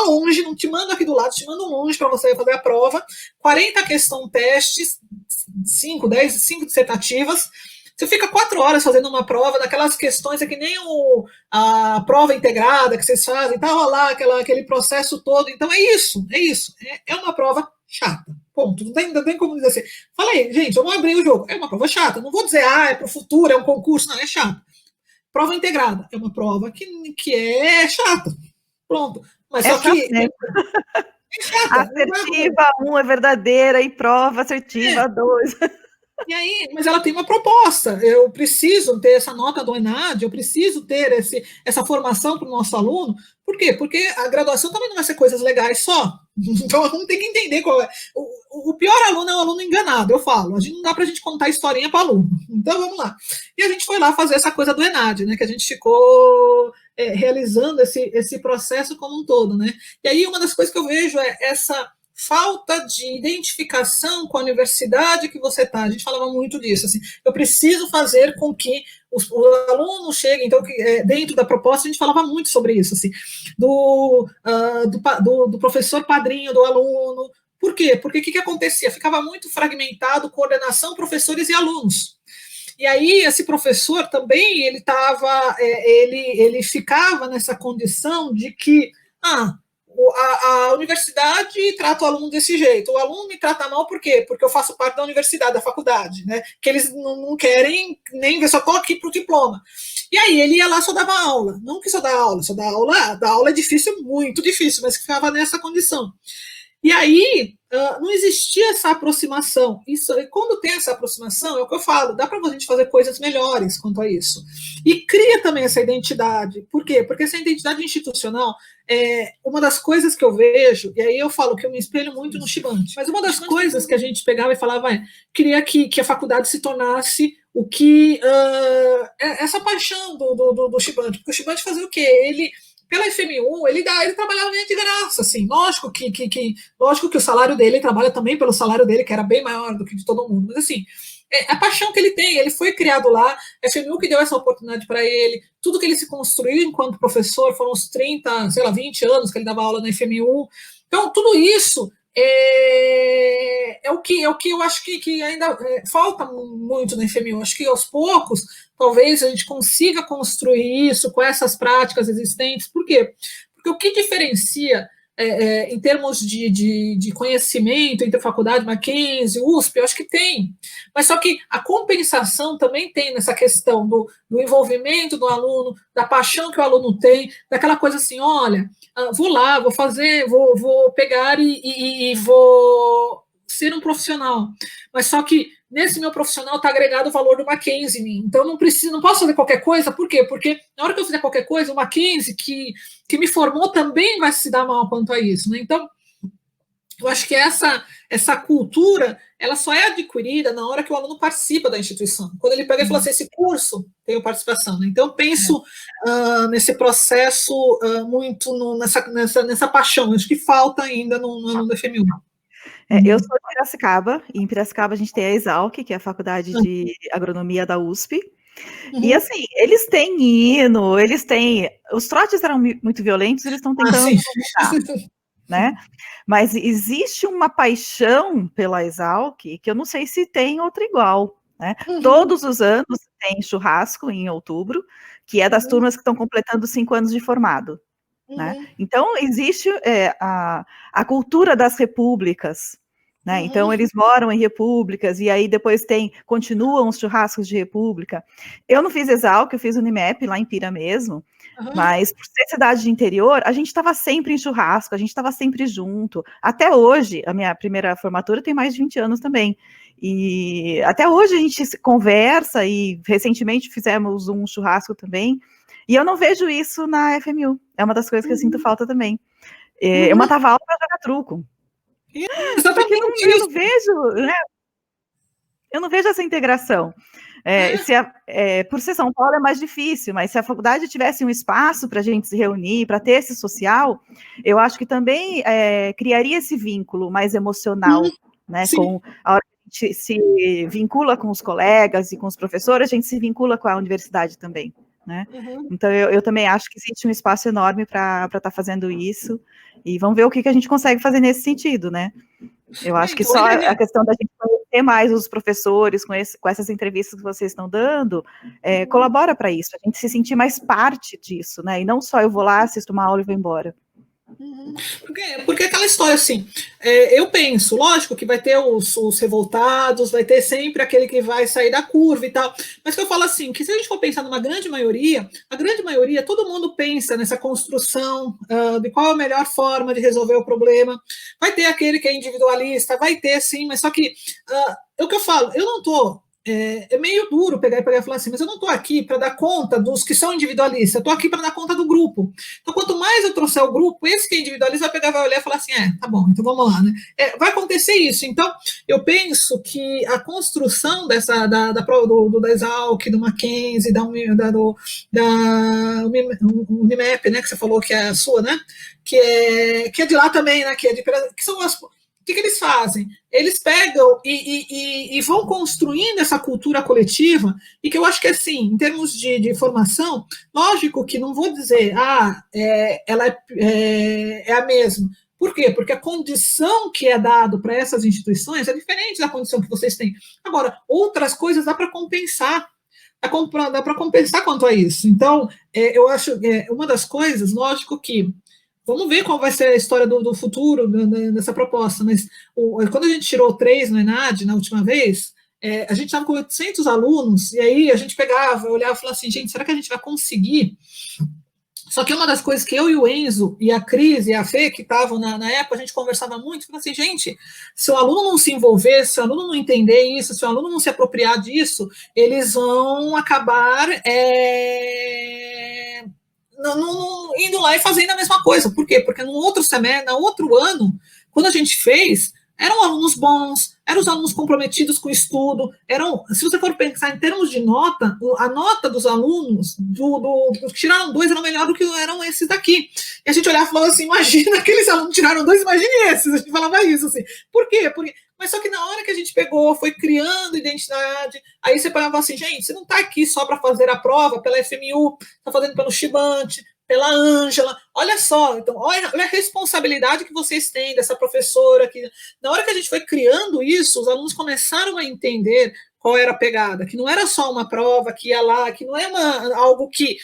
longe, não te mando aqui do lado, te mando longe para você fazer a prova, 40 questão testes, 5 dissertativas, você fica 4 horas fazendo uma prova daquelas questões, é que nem a prova integrada que vocês fazem, estava lá aquele processo todo. Então é isso. É uma prova chata. Ponto. Não tem como dizer assim. Falei, gente, eu vou abrir o jogo. É uma prova chata. Não vou dizer, é para o futuro, é um concurso. Não, é chato. Prova integrada. É uma prova que é chata. Pronto. Mas só que. É chata. Assertiva 1 é verdadeira e prova assertiva 2. E aí, mas ela tem uma proposta. Eu preciso ter essa nota do ENAD, eu preciso ter essa formação para o nosso aluno. Por quê? Porque a graduação também não vai ser coisas legais só. Então, o aluno tem que entender qual é. O pior aluno é o aluno enganado, eu falo. Não dá para a gente contar historinha para aluno. Então, vamos lá. E a gente foi lá fazer essa coisa do ENAD, né? Que a gente ficou realizando esse processo como um todo, né? E aí, uma das coisas que eu vejo é essa falta de identificação com a universidade que você está. A gente falava muito disso. Assim, eu preciso fazer com que os alunos chegam, então, dentro da proposta, a gente falava muito sobre isso, assim, do professor padrinho do aluno. Por quê? Porque o que acontecia? Ficava muito fragmentado coordenação, professores e alunos. E aí, esse professor também, ele ficava nessa condição de que, a universidade trata o aluno desse jeito, o aluno me trata mal por quê? Porque eu faço parte da universidade, da faculdade, né? Que eles não querem nem ver, só estou aqui para o diploma. E aí ele ia lá, só dava aula, não que só dá aula, dar aula é difícil, muito difícil, mas ficava nessa condição. E aí não existia essa aproximação. E quando tem essa aproximação, é o que eu falo, dá para a gente fazer coisas melhores quanto a isso. E cria também essa identidade. Por quê? Porque essa identidade institucional é uma das coisas que eu vejo, e aí eu falo que eu me espelho muito no Chibante, mas uma das coisas que a gente pegava e falava queria que a faculdade se tornasse o que essa paixão do Chibante, porque o Chibante fazia o quê? Ele pela FMU, ele trabalhava meio de graça, assim, lógico que o salário dele, ele trabalha também pelo salário dele, que era bem maior do que de todo mundo, mas assim, a paixão que ele tem, ele foi criado lá, a FMU que deu essa oportunidade para ele, tudo que ele se construiu enquanto professor, foram uns 30, 20 anos que ele dava aula na FMU, então tudo isso é o que eu acho que ainda falta muito na FMU, acho que aos poucos talvez a gente consiga construir isso com essas práticas existentes. Por quê? Porque o que diferencia em termos de conhecimento entre faculdade, Mackenzie, USP, eu acho que tem. Mas só que a compensação também tem nessa questão do envolvimento do aluno, da paixão que o aluno tem, daquela coisa assim, olha, vou lá, vou fazer, vou pegar e vou ser um profissional. Mas só que nesse meu profissional está agregado o valor do Mackenzie em mim. Então não posso fazer qualquer coisa. Por quê? Porque na hora que eu fizer qualquer coisa, o Mackenzie que me formou também vai se dar mal quanto a isso, né? Então, eu acho que essa cultura, ela só é adquirida na hora que o aluno participa da instituição. Quando ele pega e fala assim, esse curso tem participação. Né? Então, penso nesse processo muito nessa paixão. Acho que falta ainda no aluno da FMU. Eu sou de Piracicaba, e em Piracicaba a gente tem a Exalc, que é a Faculdade de Agronomia da USP. E assim, eles têm hino, os trotes eram muito violentos, eles estão tentando mudar, né? Mas existe uma paixão pela Exalc que eu não sei se tem outra igual, né? Todos os anos tem churrasco em outubro, que é das turmas que estão completando 5 anos de formado. Né? Então, existe a cultura das repúblicas, né? Então, eles moram em repúblicas, e aí depois continuam os churrascos de república. Eu não fiz Exalc, eu fiz Unimep, lá em Pira mesmo, mas por ser cidade de interior, a gente estava sempre em churrasco, a gente estava sempre junto. Até hoje, a minha primeira formatura tem mais de 20 anos também, e até hoje a gente conversa, e recentemente fizemos um churrasco também. E eu não vejo isso na FMU. É uma das coisas que eu sinto falta também. Eu matava aula para jogar truco. Porque eu não vejo, né? Eu não vejo essa integração. Por ser São Paulo é mais difícil, mas se a faculdade tivesse um espaço para a gente se reunir, para ter esse social, eu acho que também criaria esse vínculo mais emocional, né? Com a hora que a gente se vincula com os colegas e com os professores, a gente se vincula com a universidade também. Né? Então, eu também acho que existe um espaço enorme para estar fazendo isso, e vamos ver o que a gente consegue fazer nesse sentido, né? Eu acho que só a questão da gente conhecer mais os professores, com essas entrevistas que vocês estão dando, colabora para isso, a gente se sentir mais parte disso, né? E não só eu vou lá, assisto uma aula e vou embora. Porque aquela história assim, eu penso, lógico que vai ter os revoltados, vai ter sempre aquele que vai sair da curva e tal, mas que eu falo assim, que se a gente for pensar numa grande maioria, a grande maioria, todo mundo pensa nessa construção de qual é a melhor forma de resolver o problema, vai ter aquele que é individualista, vai ter sim, mas só que é o que eu falo, eu não estou é meio duro pegar e falar assim, mas eu não estou aqui para dar conta dos que são individualistas, eu estou aqui para dar conta do grupo. Então, quanto mais eu trouxer o grupo, esse que é individualista vai pegar, vai olhar e falar assim, tá bom, então vamos lá, né? Vai acontecer isso. Então, eu penso que a construção da Exalc, do Mackenzie, da Unimep, né, que você falou que é a sua, né? Que é de lá também, né? Que são que eles fazem? Eles pegam e vão construindo essa cultura coletiva, e que eu acho que, assim, em termos de formação, lógico que não vou dizer, ela é a mesma. Por quê? Porque a condição que é dado para essas instituições é diferente da condição que vocês têm. Agora, outras coisas dá para compensar. Dá para compensar quanto a isso. Então, eu acho uma das coisas, lógico que vamos ver qual vai ser a história do futuro dessa proposta, mas quando a gente tirou 3 no ENAD na última vez, a gente estava com 800 alunos, e aí a gente pegava, olhava e falava assim, gente, será que a gente vai conseguir? Só que uma das coisas que eu e o Enzo, e a Cris e a Fê, que estavam na época, a gente conversava muito, falava assim, gente, se o aluno não se envolver, se o aluno não entender isso, se o aluno não se apropriar disso, eles vão acabar indo lá e fazendo a mesma coisa. Por quê? Porque no outro semestre, no outro ano, quando a gente fez, eram alunos bons, eram os alunos comprometidos com o estudo, se você for pensar em termos de nota, a nota dos alunos que tiraram 2 era melhor do que eram esses daqui. E a gente olhava e falava assim, imagina aqueles alunos que tiraram 2, imagine esses. A gente falava isso, assim. Por quê? Mas só que na hora que a gente pegou, foi criando identidade, aí você falava assim, gente, você não está aqui só para fazer a prova pela FMU, está fazendo pelo Chibante, pela Ângela, olha só, então, olha a responsabilidade que vocês têm dessa professora. Na hora que a gente foi criando isso, os alunos começaram a entender qual era a pegada, que não era só uma prova que ia lá, que não é algo que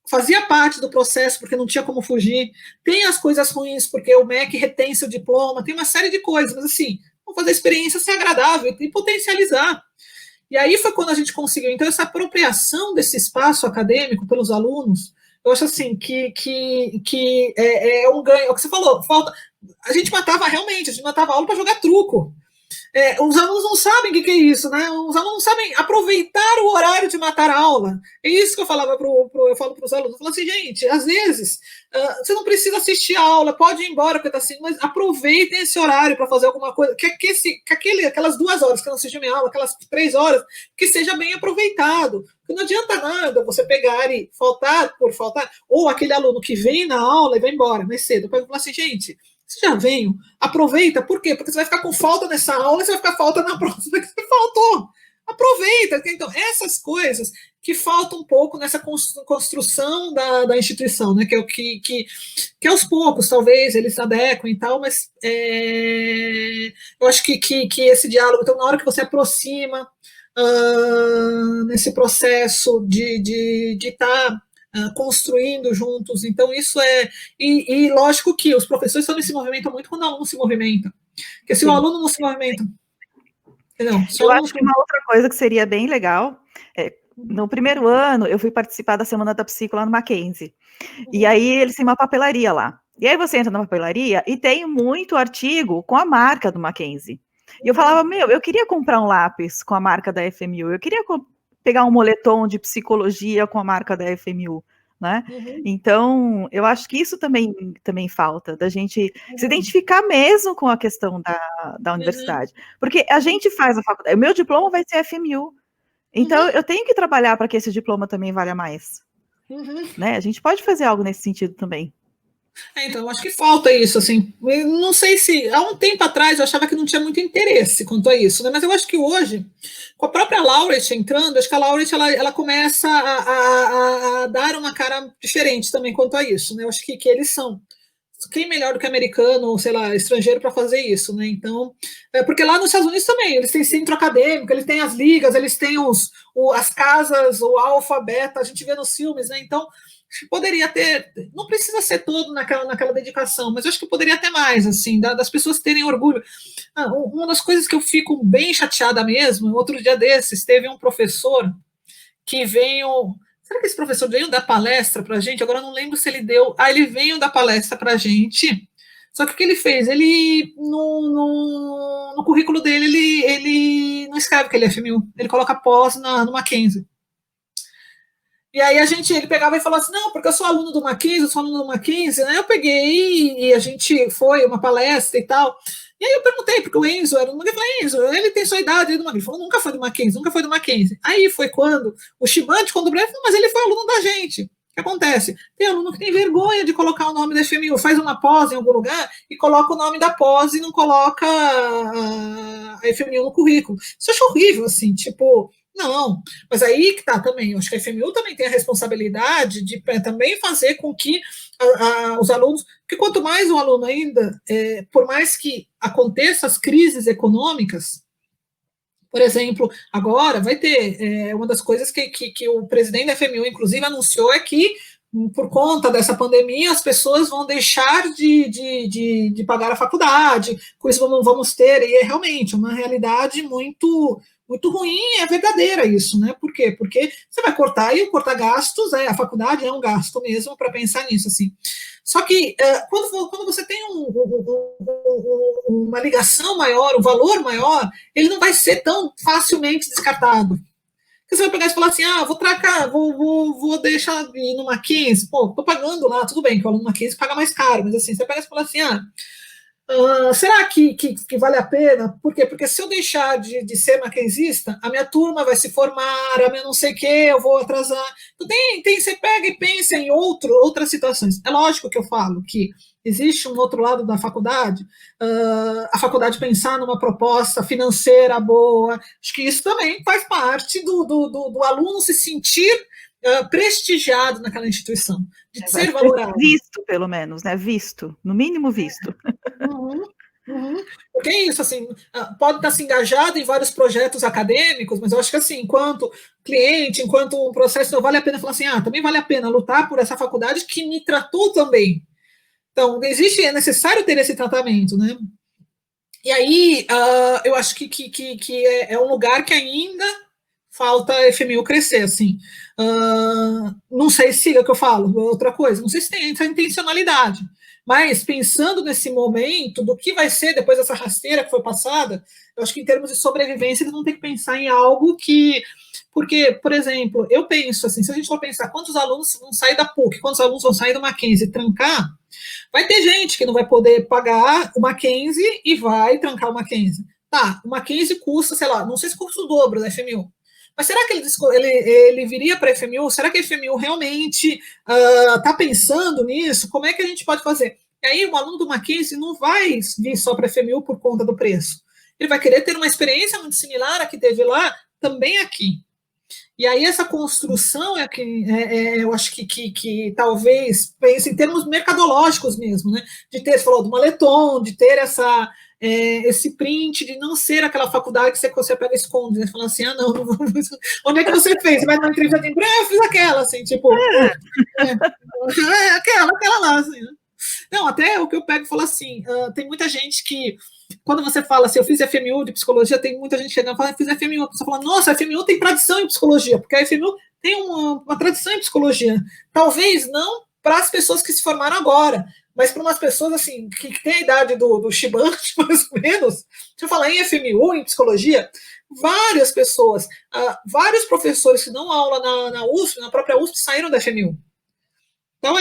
fazia parte do processo, porque não tinha como fugir, tem as coisas ruins, porque o MEC retém seu diploma, tem uma série de coisas, mas assim, vamos fazer a experiência ser agradável e potencializar. E aí foi quando a gente conseguiu, então, essa apropriação desse espaço acadêmico pelos alunos. Eu acho assim que é um ganho. É o que você falou, a gente matava a aula para jogar truco. Os alunos não sabem o que é isso, né? Os alunos não sabem aproveitar o horário de matar a aula. É isso que eu falava eu falo para os alunos. Eu falo assim, gente, às vezes você não precisa assistir a aula, pode ir embora, porque tá assim, mas aproveitem esse horário para fazer alguma coisa, aquelas 2 horas que eu não assisti a minha aula, aquelas 3 horas, que seja bem aproveitado. Porque não adianta nada você pegar e faltar por faltar, ou aquele aluno que vem na aula e vai embora mais cedo. Eu falo assim, gente, você já veio, aproveita, por quê? Porque você vai ficar com falta nessa aula e você vai ficar falta na próxima que você faltou. Aproveita. Então, essas coisas que faltam um pouco nessa construção da instituição, né? Que é o que aos poucos, talvez, eles se adequem e tal, mas eu acho que esse diálogo, então, na hora que você aproxima nesse processo de estar construindo juntos, então isso e lógico que os professores também se movimentam muito quando o aluno se movimenta, porque se o aluno não se movimenta, não, eu acho que uma outra coisa que seria bem legal, no primeiro ano eu fui participar da Semana da Psico lá no Mackenzie, e aí eles têm uma papelaria lá, e aí você entra na papelaria e tem muito artigo com a marca do Mackenzie, e eu falava, eu queria comprar um lápis com a marca da FMU, eu queria pegar um moletom de psicologia com a marca da FMU, né? Então, eu acho que isso também falta, da gente se identificar mesmo com a questão da universidade. Porque a gente faz a faculdade, o meu diploma vai ser FMU, então eu tenho que trabalhar para que esse diploma também valha mais. Né? A gente pode fazer algo nesse sentido também. Então, eu acho que falta isso, assim, eu não sei se, há um tempo atrás eu achava que não tinha muito interesse quanto a isso, né? Mas eu acho que hoje, com a própria Laureate entrando, acho que a Laureate, ela começa a dar uma cara diferente também quanto a isso, né? Eu acho que eles são, quem melhor do que americano, ou sei lá, estrangeiro para fazer isso, né? Então, porque lá nos Estados Unidos também, eles têm centro acadêmico, eles têm as ligas, eles têm as casas, o alfa, beta, a gente vê nos filmes, né? Então, poderia ter, não precisa ser todo naquela dedicação, mas eu acho que poderia ter mais, assim, das pessoas terem orgulho. Uma das coisas que eu fico bem chateada mesmo, outro dia desses, teve um professor que veio, será que esse professor veio dar palestra para a gente? Agora eu não lembro se ele deu, ele veio dar palestra para a gente, só que o que ele fez? Ele, no currículo dele, ele não escreve que ele é FMU, ele coloca pós no Mackenzie. E aí ele pegava e falava assim, não, porque eu sou aluno do Mackenzie, né? Eu peguei e a gente foi uma palestra e tal. E aí eu perguntei, porque o Enzo era eu falei, Enzo, ele tem sua idade, ele falou, nunca foi do Mackenzie. Aí foi quando o Chibante, quando o Breno falou, mas ele foi aluno da gente. que acontece? Tem aluno que tem vergonha de colocar o nome da FMU, faz uma pós em algum lugar e coloca o nome da pós e não coloca a FMU no currículo. Isso eu acho horrível, assim, tipo, não. Mas aí que tá também, eu acho que a FMU também tem a responsabilidade de também fazer com que os alunos, porque quanto mais o aluno ainda, por mais que aconteçam as crises econômicas, por exemplo, agora vai ter uma das coisas que o presidente da FMU, inclusive, anunciou é que, por conta dessa pandemia, as pessoas vão deixar de pagar a faculdade, com isso vamos ter, e é realmente uma realidade muito ruim, é verdadeira isso, né? Por quê? Porque você vai cortar, e cortar gastos, a faculdade é um gasto mesmo, para pensar nisso, assim. Só que quando você tem uma ligação maior, um valor maior, ele não vai ser tão facilmente descartado. Porque você vai pegar e falar assim, vou tracar, vou deixar ir no Mackenzie, pô, tô pagando lá, tudo bem, que o aluno Mackenzie paga mais caro, mas assim, você pega e fala assim, será que vale a pena? Por quê? Porque se eu deixar de ser mackenzista, a minha turma vai se formar, a minha não sei o que, eu vou atrasar. Então, você pega e pensa em outras situações. É lógico que eu falo que existe um outro lado da faculdade, a faculdade pensar numa proposta financeira boa, acho que isso também faz parte do aluno se sentir prestigiado naquela instituição, de ser valorado. Visto, pelo menos, né? Visto, no mínimo visto. Uhum, uhum. Porque é isso, assim, pode estar se engajado em vários projetos acadêmicos, mas eu acho que assim, enquanto cliente, enquanto um processo, não vale a pena falar assim, também vale a pena lutar por essa faculdade que me tratou também. Então, é necessário ter esse tratamento, né? E aí, eu acho que é um lugar que ainda falta a FMU crescer, assim. Não sei se é o que eu falo, outra coisa, não sei se tem essa intencionalidade, mas pensando nesse momento, do que vai ser depois dessa rasteira que foi passada, eu acho que em termos de sobrevivência, eles vão ter que pensar em algo que. Porque, por exemplo, eu penso assim, se a gente for pensar quantos alunos vão sair da PUC, quantos alunos vão sair do Mackenzie e trancar, vai ter gente que não vai poder pagar o Mackenzie e vai trancar o Mackenzie. Tá, o Mackenzie custa, sei lá, não sei se custa o dobro da FMU. Mas será que ele viria para a FMU? Será que a FMU realmente está pensando nisso? Como é que a gente pode fazer? E aí o aluno do Mackenzie não vai vir só para a FMU por conta do preço. Ele vai querer ter uma experiência muito similar à que teve lá, também aqui. E aí essa construção é que eu acho que talvez pense em termos mercadológicos mesmo, né? De ter, você falou do moletom, de ter esse print, de não ser aquela faculdade que você pega e esconde, né? Falando assim, não, onde é que você fez? Você vai numa entrevista de emprego, eu fiz aquela, assim, tipo, aquela lá, assim, né? Não, até o que eu pego e falo assim, tem muita gente que, quando você fala assim, eu fiz FMU de psicologia, tem muita gente chegando e fala, eu fiz FMU, você fala, nossa, a FMU tem tradição em psicologia, porque a FMU tem uma tradição em psicologia. Talvez não para as pessoas que se formaram agora, mas para umas pessoas assim, que têm a idade do Shiban, mais ou menos, se eu falar em FMU, em psicologia, várias pessoas, vários professores que dão aula na USP, na própria USP, saíram da FMU. Então,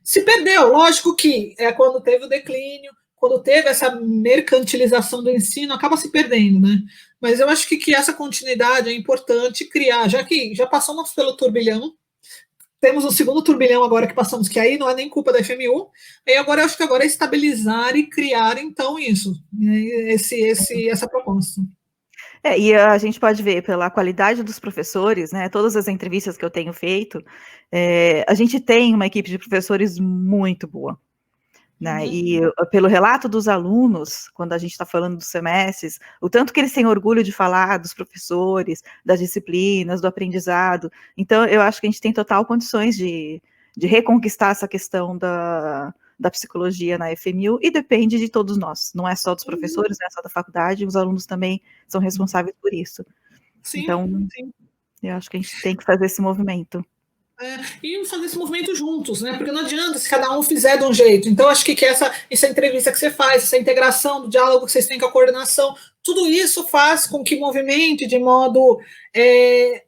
se perdeu. Lógico que quando teve o declínio, quando teve essa mercantilização do ensino, acaba se perdendo, né? Mas eu acho que essa continuidade é importante criar, já que já passamos pelo turbilhão, temos um segundo turbilhão agora que passamos, que aí não é nem culpa da FMU, e agora eu acho que agora é estabilizar e criar, então, isso, essa proposta. E a gente pode ver pela qualidade dos professores, né? Todas as entrevistas que eu tenho feito, a gente tem uma equipe de professores muito boa. Né? E pelo relato dos alunos, quando a gente está falando dos semestres, o tanto que eles têm orgulho de falar dos professores, das disciplinas, do aprendizado. Então, eu acho que a gente tem total condições de reconquistar essa questão da psicologia na FMU, e depende de todos nós, não é só dos professores, não é só da faculdade, os alunos também são responsáveis por isso. Sim, então, sim. Eu acho que a gente tem que fazer esse movimento. E fazer esse movimento juntos, né? Porque não adianta se cada um fizer de um jeito. Então, acho que essa entrevista que você faz, essa integração do diálogo que vocês têm com a coordenação, tudo isso faz com que movimente de modo,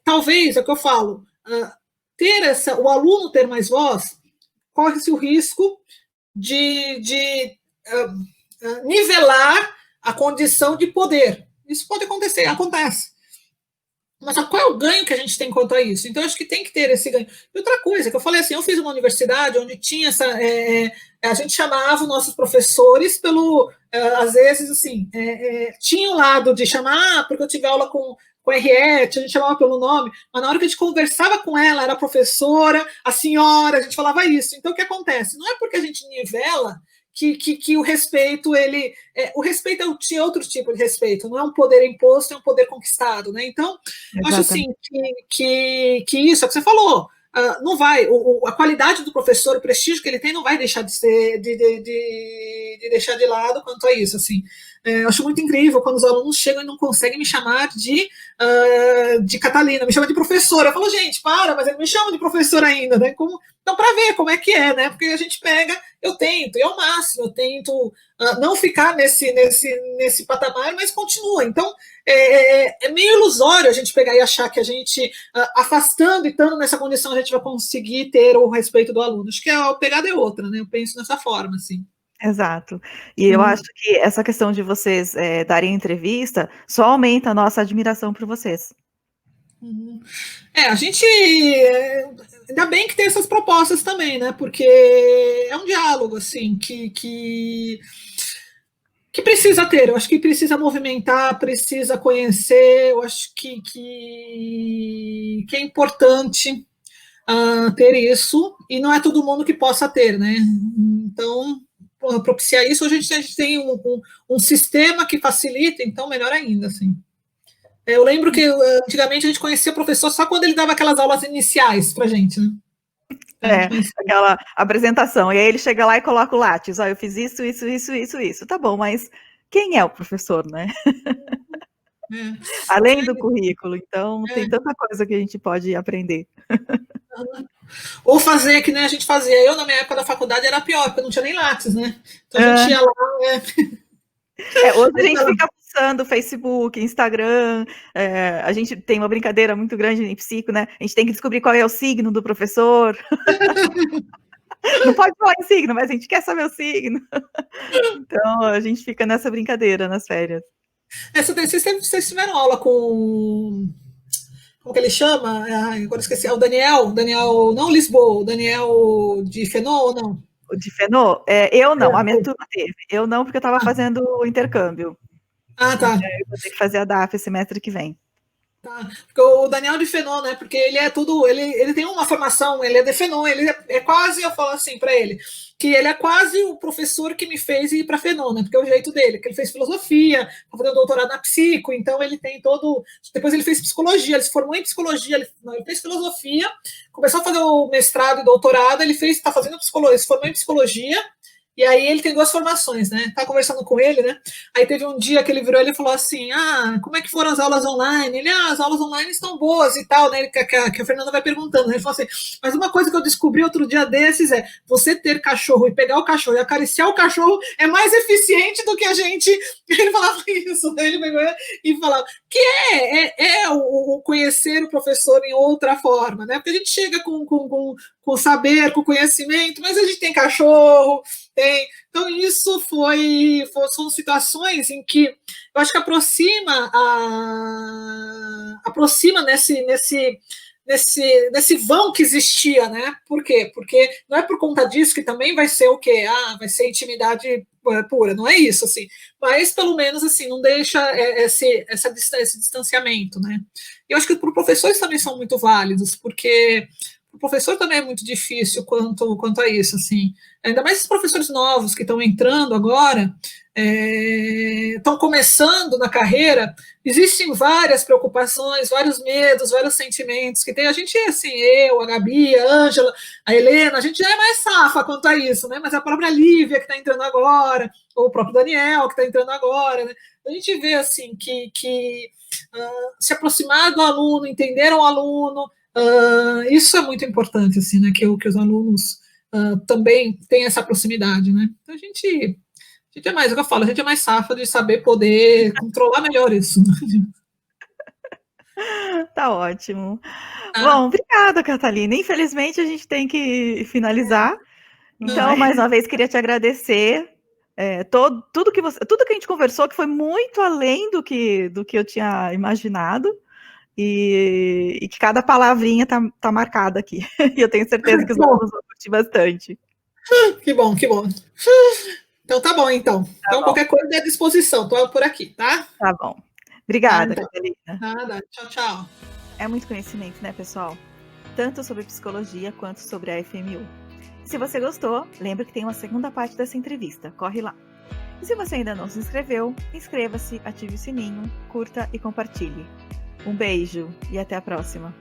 talvez, é o que eu falo, o aluno ter mais voz, corre-se o risco de nivelar a condição de poder. Isso pode acontecer, acontece. Mas qual é o ganho que a gente tem quanto a isso? Então, acho que tem que ter esse ganho. E outra coisa, que eu falei assim, eu fiz uma universidade onde tinha essa. A gente chamava os nossos professores pelo. Às vezes, assim, tinha o lado de chamar, porque eu tive aula com a Henriette, a gente chamava pelo nome, mas na hora que a gente conversava com ela, era a professora, a senhora, a gente falava isso. Então, o que acontece? Não é porque a gente nivela que o respeito, o respeito é outro tipo de respeito, não é um poder imposto, é um poder conquistado, né? Então, eu acho assim que isso é o que você falou. Não vai, a qualidade do professor, o prestígio que ele tem, não vai deixar de ser, de deixar de lado quanto a isso, assim. Eu acho muito incrível quando os alunos chegam e não conseguem me chamar de Catalina, me chama de professora. Eu falo, gente, para, mas ele me chama de professora ainda, né? Então, para ver como é que é, né? Porque a gente pega, eu tento, e ao máximo, eu tento não ficar nesse patamar, mas continua. Então, é meio ilusório a gente pegar e achar que a gente, afastando e estando nessa condição, a gente vai conseguir ter o respeito do aluno. Acho que a pegada é outra, né? Eu penso dessa forma, assim. Exato. E eu acho que essa questão de vocês darem entrevista só aumenta a nossa admiração por vocês. A gente. Ainda bem que tem essas propostas também, né? Porque é um diálogo, assim, que precisa ter. Eu acho que precisa movimentar, precisa conhecer. Eu acho que é importante ter isso, e não é todo mundo que possa ter, né? Então, propiciar isso, a gente tem um sistema que facilita, então melhor ainda, assim. Eu lembro que antigamente a gente conhecia o professor só quando ele dava aquelas aulas iniciais pra gente, né? Aquela apresentação, e aí ele chega lá e coloca o látis, eu fiz isso, tá bom, mas quem é o professor, né? Além do currículo, então tem tanta coisa que a gente pode aprender. Ou fazer que nem a gente fazia. Eu, na minha época da faculdade, era pior, porque não tinha nem látis, né? Então a gente ia lá. Hoje a gente fica usando Facebook, Instagram, a gente tem uma brincadeira muito grande em psico, né? A gente tem que descobrir qual é o signo do professor. Não pode falar em signo, mas a gente quer saber o signo. Então a gente fica nessa brincadeira nas férias. Vocês tiveram aula com. Como que ele chama? Agora esqueci. O Daniel, não Lisboa, o Daniel de Fenô ou não? O de Fenô? Eu não, a minha turma teve. Eu não, porque eu estava fazendo o intercâmbio. Tá. Então, eu vou ter que fazer a DAF semestre que vem. Tá. Porque o Daniel de Fenô, né? Porque ele é tudo. Ele tem uma formação, ele é de Fenô, ele é quase, eu falo assim para ele, que ele é quase o professor que me fez ir para Fenô, né? Porque é o jeito dele, que ele fez filosofia, tá fazendo doutorado na psico, então ele tem todo. Depois ele fez psicologia, ele se formou em psicologia, ele fez filosofia, começou a fazer o mestrado e doutorado, está fazendo psicologia, ele se formou em psicologia. E aí ele tem duas formações, né? Tá conversando com ele, né? Aí teve um dia que ele virou e falou assim: como é que foram as aulas online? Ele, as aulas online estão boas e tal, né? Que a Fernanda vai perguntando. Ele falou assim: mas uma coisa que eu descobri outro dia desses é você ter cachorro e pegar o cachorro e acariciar o cachorro é mais eficiente do que a gente. Ele falava isso, né? Ele pegou e falava que o conhecer o professor em outra forma, né? Porque a gente chega com saber, com conhecimento, mas a gente tem cachorro. Então, isso são situações em que eu acho que aproxima nesse vão que existia, né? Por quê? Porque não é por conta disso que também vai ser o quê? Vai ser intimidade pura, não é isso, assim. Mas, pelo menos, assim, não deixa esse distanciamento, né? Eu acho que para os professores também são muito válidos, porque o professor também é muito difícil quanto a isso, assim. Ainda mais esses professores novos que estão entrando agora, estão começando na carreira, existem várias preocupações, vários medos, vários sentimentos que tem. A gente, assim, eu, a Gabi, a Ângela, a Helena, a gente já é mais safa quanto a isso, né? Mas a própria Lívia, que está entrando agora, ou o próprio Daniel, que está entrando agora, né? A gente vê, assim, que se aproximar do aluno, entender o aluno, isso é muito importante, assim, né? Que os alunos também têm essa proximidade, né? Então a gente é mais, o que eu falo, a gente é mais safa de saber poder controlar melhor isso. Tá ótimo. Bom, obrigada, Catalina. Infelizmente a gente tem que finalizar. Então, mais uma vez, queria te agradecer. Tudo que a gente conversou, que foi muito além do que eu tinha imaginado. e que cada palavrinha tá marcada aqui. E eu tenho certeza que os alunos vão curtir bastante. Que bom, que bom. Então tá bom, então. Então qualquer coisa é à disposição, tô por aqui, tá? Tá bom. Obrigada, então. Catalina. Nada, tchau, tchau. É muito conhecimento, né, pessoal? Tanto sobre psicologia quanto sobre a FMU. E se você gostou, lembra que tem uma segunda parte dessa entrevista. Corre lá. E se você ainda não se inscreveu, inscreva-se, ative o sininho, curta e compartilhe. Um beijo e até a próxima.